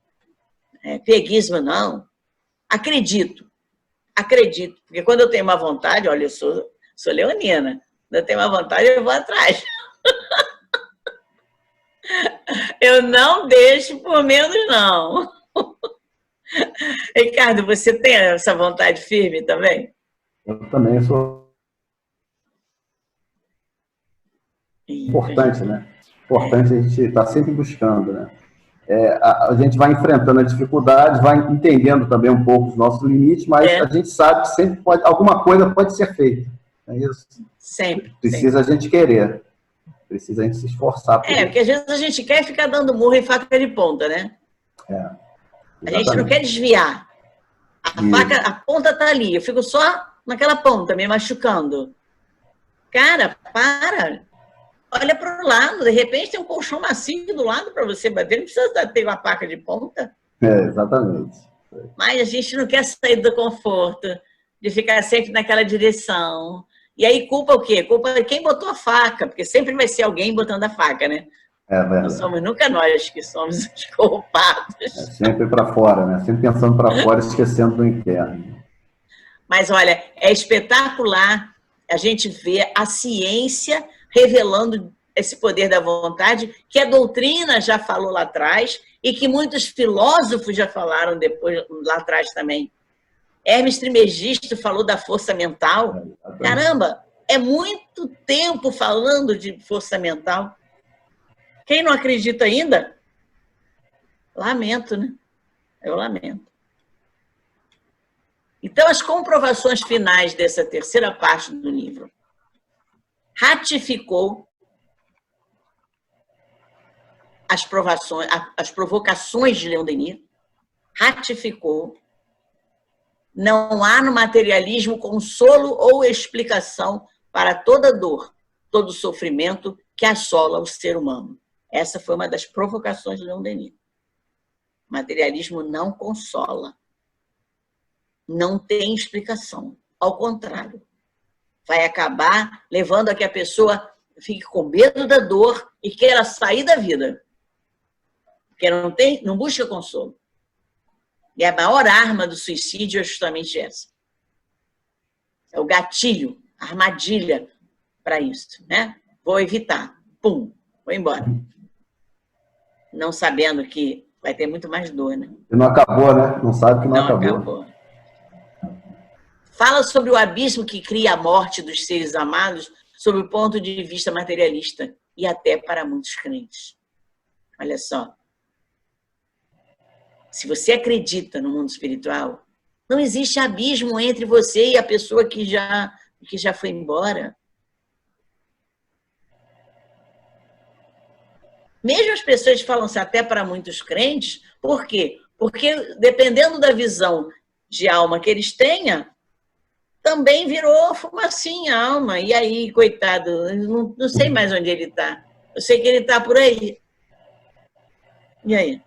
pieguismo, não. Acredito. Porque quando eu tenho uma vontade, olha, eu sou leonina. Quando eu tenho uma vontade, eu vou atrás. Eu não deixo por menos, não. Ricardo, você tem essa vontade firme também? Eu também sou. Importante, né? Importante a gente estar sempre buscando, né? A gente vai enfrentando as dificuldades, vai entendendo também um pouco os nossos limites, mas a gente sabe que sempre alguma coisa pode ser feita. É isso. Sempre. Precisa a gente querer. Precisa a gente se esforçar. Porque às vezes a gente quer ficar dando murro em faca de ponta, né? A gente não quer desviar. A ponta está ali. Eu fico só naquela ponta, me machucando. Cara, para. Olha para o lado. De repente tem um colchão macio do lado para você bater. Não precisa ter uma faca de ponta. Exatamente. Mas a gente não quer sair do conforto, de ficar sempre naquela direção. E aí culpa o quê? Culpa quem botou a faca, porque sempre vai ser alguém botando a faca, né? Não somos nunca nós que somos os culpados. Sempre para fora, né? Sempre pensando para fora, esquecendo do interno. Mas olha, é espetacular a gente ver a ciência revelando esse poder da vontade, que a doutrina já falou lá atrás e que muitos filósofos já falaram depois lá atrás também. Hermes Trismegisto falou da força mental. Caramba, é muito tempo falando de força mental. Quem não acredita ainda? Lamento, né? Eu lamento. Então, as comprovações finais dessa terceira parte do livro ratificou as provocações de Leon Denis, ratificou. Não há no materialismo consolo ou explicação para toda dor, todo sofrimento que assola o ser humano. Essa foi uma das provocações de Leon Denis. O materialismo não consola. Não tem explicação. Ao contrário, vai acabar levando a que a pessoa fique com medo da dor e queira sair da vida. Porque não busca consolo. E a maior arma do suicídio é justamente essa. É o gatilho, a armadilha para isso, né? Vou evitar. Pum, vou embora. Não sabendo que vai ter muito mais dor, né? E não acabou, né? Não sabe que não acabou. Fala sobre o abismo que cria a morte dos seres amados sob o ponto de vista materialista e até para muitos crentes. Olha só. se você acredita no mundo espiritual, não existe abismo entre você e a pessoa que já foi embora. Mesmo as pessoas falam-se até para muitos crentes, por quê? Porque dependendo da visão de alma que eles tenham, também virou fumacinha a alma. E aí, coitado, não sei mais onde ele está. Eu sei que ele está por aí. E aí?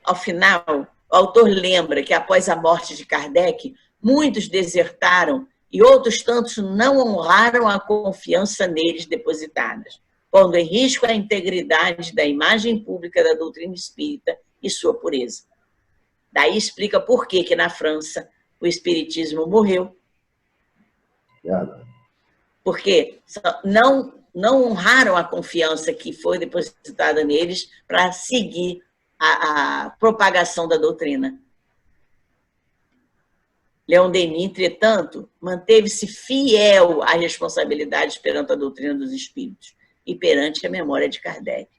Ao final, o autor lembra que após a morte de Kardec, muitos desertaram e outros tantos não honraram a confiança neles depositadas, pondo em risco a integridade da imagem pública da doutrina espírita e sua pureza. Daí explica por que na França o espiritismo morreu. Porque não honraram a confiança que foi depositada neles para seguir a propagação da doutrina. Leon Denis, entretanto, manteve-se fiel às responsabilidades perante a doutrina dos espíritos e perante a memória de Kardec.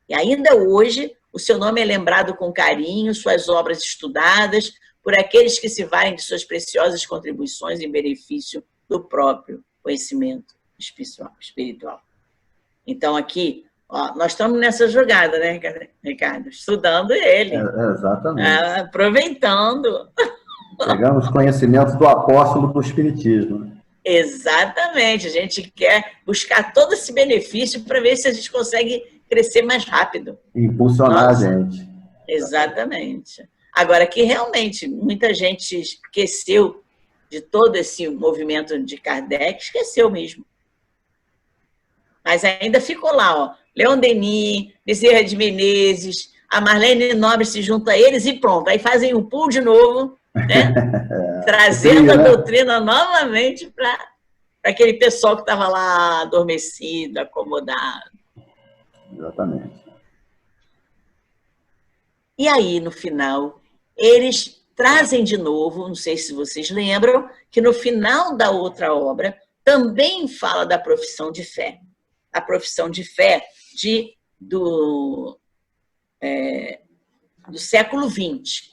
E ainda hoje, o seu nome é lembrado com carinho, suas obras estudadas por aqueles que se valem de suas preciosas contribuições em benefício do próprio conhecimento espiritual. Então, aqui, ó, nós estamos nessa jogada, né, Ricardo? Estudando ele. Exatamente. Aproveitando. Pegamos conhecimentos do apóstolo do Espiritismo. Né? Exatamente. A gente quer buscar todo esse benefício para ver se a gente consegue crescer mais rápido. Impulsionar a gente. Exatamente. Agora, que realmente muita gente esqueceu de todo esse movimento de Kardec, esqueceu mesmo. Mas ainda ficou lá, ó. Leon Denis, Bezerra de Menezes, a Marlene Nobre se junta a eles e pronto. Aí fazem um pool de novo, né? Trazendo a doutrina novamente para aquele pessoal que estava lá adormecido, acomodado. Exatamente. E aí, no final, eles trazem de novo, não sei se vocês lembram, que no final da outra obra também fala da profissão de fé. A profissão de fé do século XX.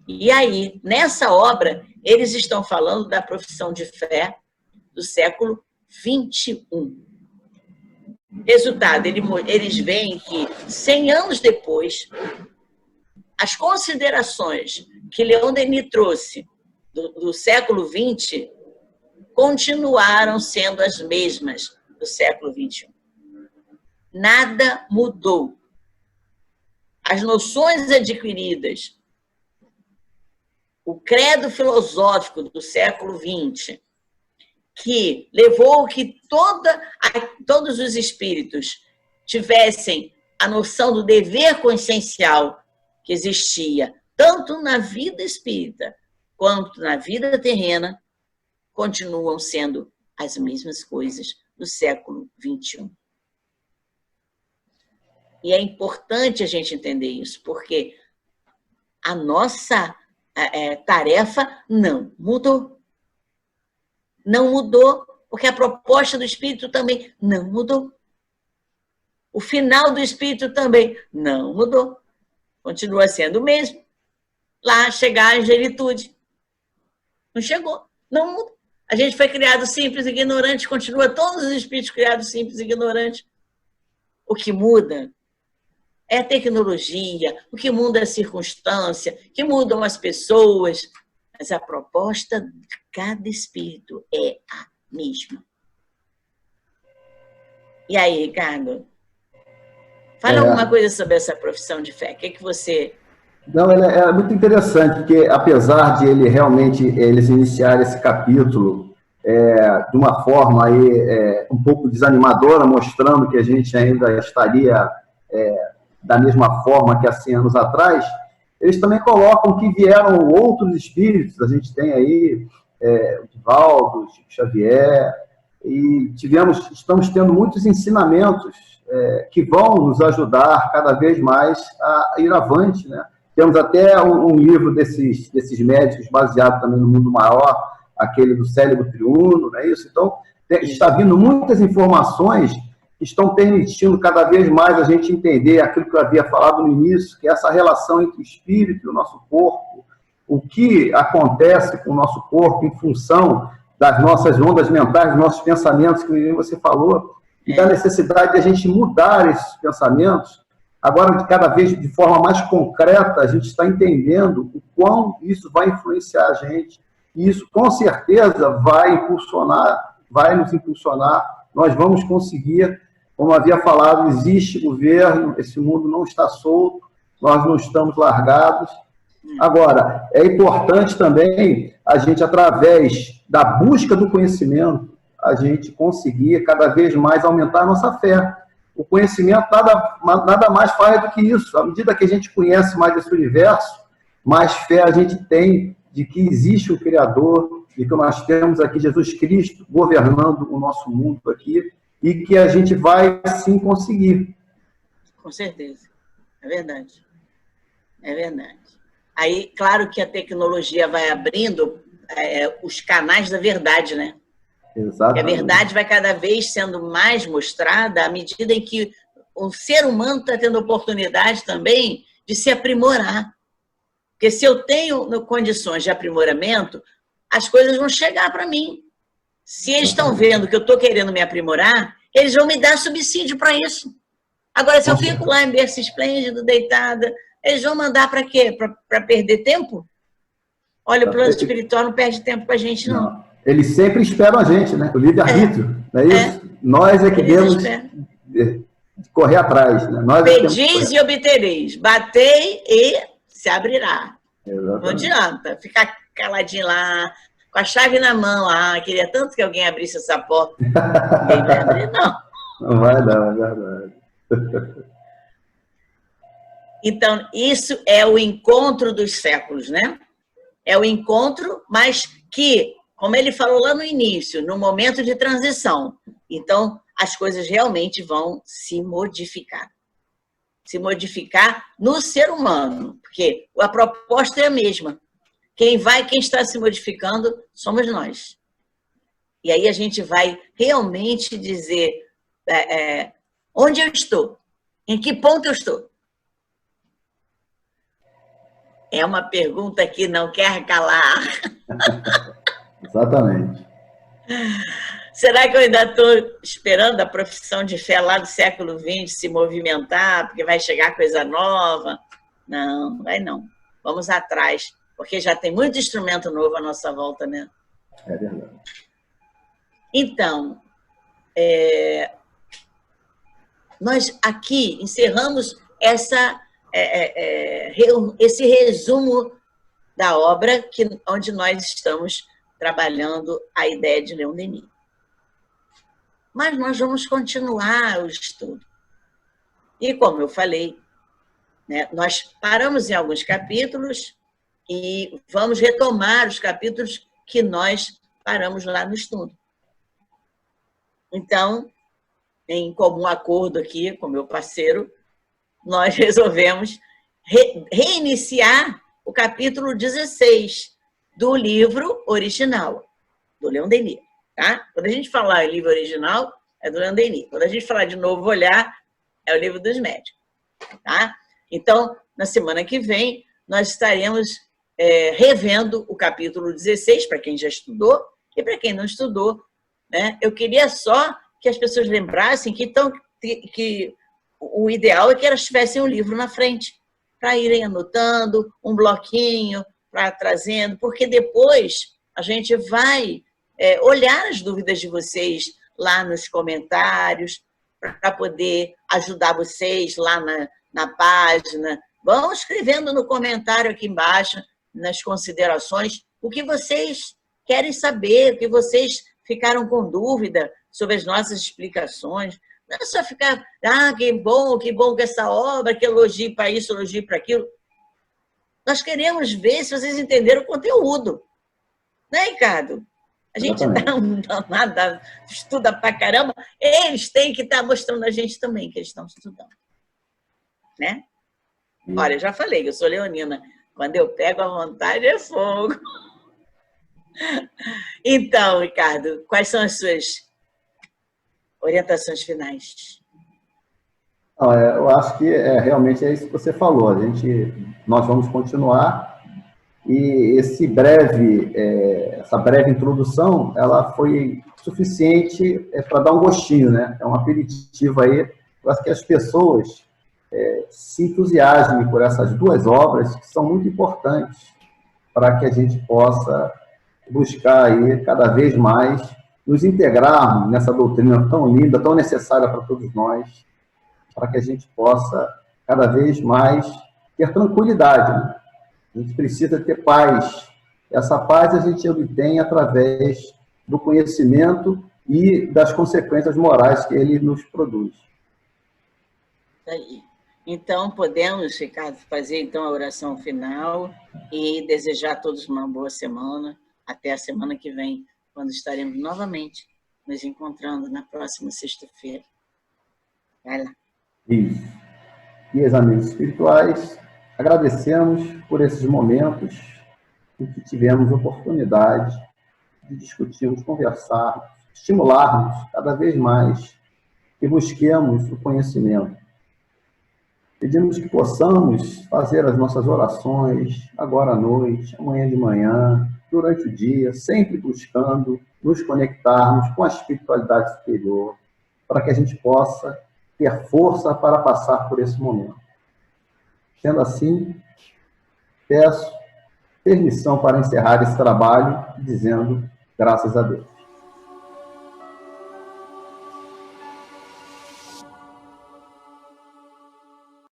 E aí, nessa obra, eles estão falando da profissão de fé do século XXI. Resultado, eles veem que 100 anos depois, as considerações que Leon Denis trouxe do século XX continuaram sendo as mesmas do século XXI. Nada mudou. As noções adquiridas, o credo filosófico do século XX, que levou que todos os espíritos tivessem a noção do dever consciencial que existia, tanto na vida espírita quanto na vida terrena, continuam sendo as mesmas coisas do século XXI. E é importante a gente entender isso, porque a nossa tarefa não mudou. Não mudou, porque a proposta do Espírito também não mudou. O final do Espírito também não mudou. Continua sendo o mesmo. Lá chegar a angelitude. Não chegou, não muda. A gente foi criado simples e ignorante, continua todos os espíritos criados simples e ignorantes. O que muda é a tecnologia, o que muda é a circunstância, o que mudam as pessoas. Mas a proposta de cada espírito é a mesma. E aí, Ricardo? Fala alguma coisa sobre essa profissão de fé. O que você... Não, é muito interessante, porque apesar de eles iniciarem esse capítulo de uma forma aí, um pouco desanimadora, mostrando que a gente ainda estaria da mesma forma que há 100 anos atrás, eles também colocam que vieram outros espíritos. A gente tem aí o Divaldo, Chico Xavier, e estamos tendo muitos ensinamentos que vão nos ajudar cada vez mais a ir avante, né? Temos até um livro desses médicos baseado também no Mundo Maior, aquele do Cérebro Triuno, não é isso? Então, está vindo muitas informações estão permitindo cada vez mais a gente entender aquilo que eu havia falado no início, que é essa relação entre o espírito e o nosso corpo, o que acontece com o nosso corpo em função das nossas ondas mentais, dos nossos pensamentos, que você falou, e da necessidade de a gente mudar esses pensamentos. Agora, de cada vez de forma mais concreta, a gente está entendendo o quão isso vai influenciar a gente. E isso, com certeza, vai nos impulsionar. Nós vamos conseguir, como havia falado, existe governo, esse mundo não está solto, nós não estamos largados. Agora, é importante também a gente, através da busca do conhecimento, a gente conseguir cada vez mais aumentar a nossa fé. O conhecimento nada mais faz do que isso. À medida que a gente conhece mais esse universo, mais fé a gente tem de que existe um Criador, de que nós temos aqui Jesus Cristo governando o nosso mundo aqui, e que a gente vai sim conseguir. Com certeza. É verdade. É verdade. Aí, claro que a tecnologia vai abrindo os canais da verdade, né? Exatamente. E a verdade vai cada vez sendo mais mostrada à medida em que o ser humano está tendo oportunidade também de se aprimorar. Porque se eu tenho condições de aprimoramento, as coisas vão chegar para mim. Se eles estão vendo que eu estou querendo me aprimorar, eles vão me dar subsídio para isso. Agora, se eu fico lá em berço esplêndido, deitada, eles vão mandar para quê? Para perder tempo? Olha, o plano espiritual não perde tempo com a gente, não. Eles sempre esperam a gente, né? O livre-arbítrio, não é isso? Nós é que devemos correr atrás. Né? Pedis e obtereis, batei e se abrirá. Exatamente. Não adianta ficar caladinho lá, com a chave na mão. Ah, queria tanto que alguém abrisse essa porta. Ninguém vai abrir, não. Não vai dar, é verdade. Então, isso é o encontro dos séculos, né? É o encontro, mas que, como ele falou lá no início, no momento de transição. Então, as coisas realmente vão se modificar. Se modificar no ser humano, porque a proposta é a mesma. Quem está se modificando somos nós. E aí a gente vai realmente dizer onde eu estou, em que ponto eu estou. É uma pergunta que não quer calar. Exatamente. Será que eu ainda estou esperando a profissão de fé lá do século XX se movimentar, porque vai chegar coisa nova? Não, vai não. Vamos atrás, porque já tem muito instrumento novo à nossa volta, né? É verdade. Então, nós aqui encerramos esse resumo da obra onde nós estamos trabalhando a ideia de Leon Denis. Mas nós vamos continuar o estudo. E, como eu falei, né, nós paramos em alguns capítulos e vamos retomar os capítulos que nós paramos lá no estudo. Então, em comum acordo aqui com meu parceiro, nós resolvemos reiniciar o capítulo 16 do livro original, do Leon Denis. Tá? Quando a gente falar em livro original, é do Leon Denis. Quando a gente falar de Novo Olhar, é o Livro dos Médiuns. Tá? Então, na semana que vem, nós estaremos revendo o capítulo 16, para quem já estudou, e para quem não estudou, né? Eu queria só que as pessoas lembrassem que o ideal é que elas tivessem um livro na frente, para irem anotando, um bloquinho, para trazendo, porque depois a gente vai olhar as dúvidas de vocês lá nos comentários, para poder ajudar vocês lá na página. Vão escrevendo no comentário aqui embaixo, nas considerações, o que vocês querem saber, o que vocês ficaram com dúvida sobre as nossas explicações. Não é só ficar, que bom que essa obra, que elogio para isso, elogio para aquilo. Nós queremos ver se vocês entenderam o conteúdo. Né, Ricardo? A gente estuda pra caramba, eles têm que estar mostrando a gente também que eles estão estudando. Né? Olha, eu já falei, eu sou leonina. Quando eu pego a vontade, é fogo. Então, Ricardo, quais são as suas orientações finais. Não, eu acho que realmente é isso que você falou. Nós vamos continuar e essa breve introdução, ela foi suficiente para dar um gostinho, né? É um aperitivo aí para que as pessoas se entusiasmem por essas duas obras que são muito importantes para que a gente possa buscar aí cada vez mais nos integrarmos nessa doutrina tão linda, tão necessária para todos nós, para que a gente possa cada vez mais ter tranquilidade, né? A gente precisa ter paz. Essa paz a gente obtém através do conhecimento e das consequências morais que ele nos produz. Então, podemos, Ricardo, fazer então a oração final e desejar a todos uma boa semana, até a semana que vem, quando estaremos novamente nos encontrando na próxima sexta-feira. Vai lá. Isso. E, amigos espirituais, agradecemos por esses momentos em que tivemos oportunidade de discutirmos, conversarmos, estimularmos cada vez mais que busquemos o conhecimento. Pedimos que possamos fazer as nossas orações agora à noite, amanhã de manhã, durante o dia, sempre buscando nos conectarmos com a espiritualidade superior, para que a gente possa ter força para passar por esse momento. Sendo assim, peço permissão para encerrar esse trabalho, dizendo graças a Deus.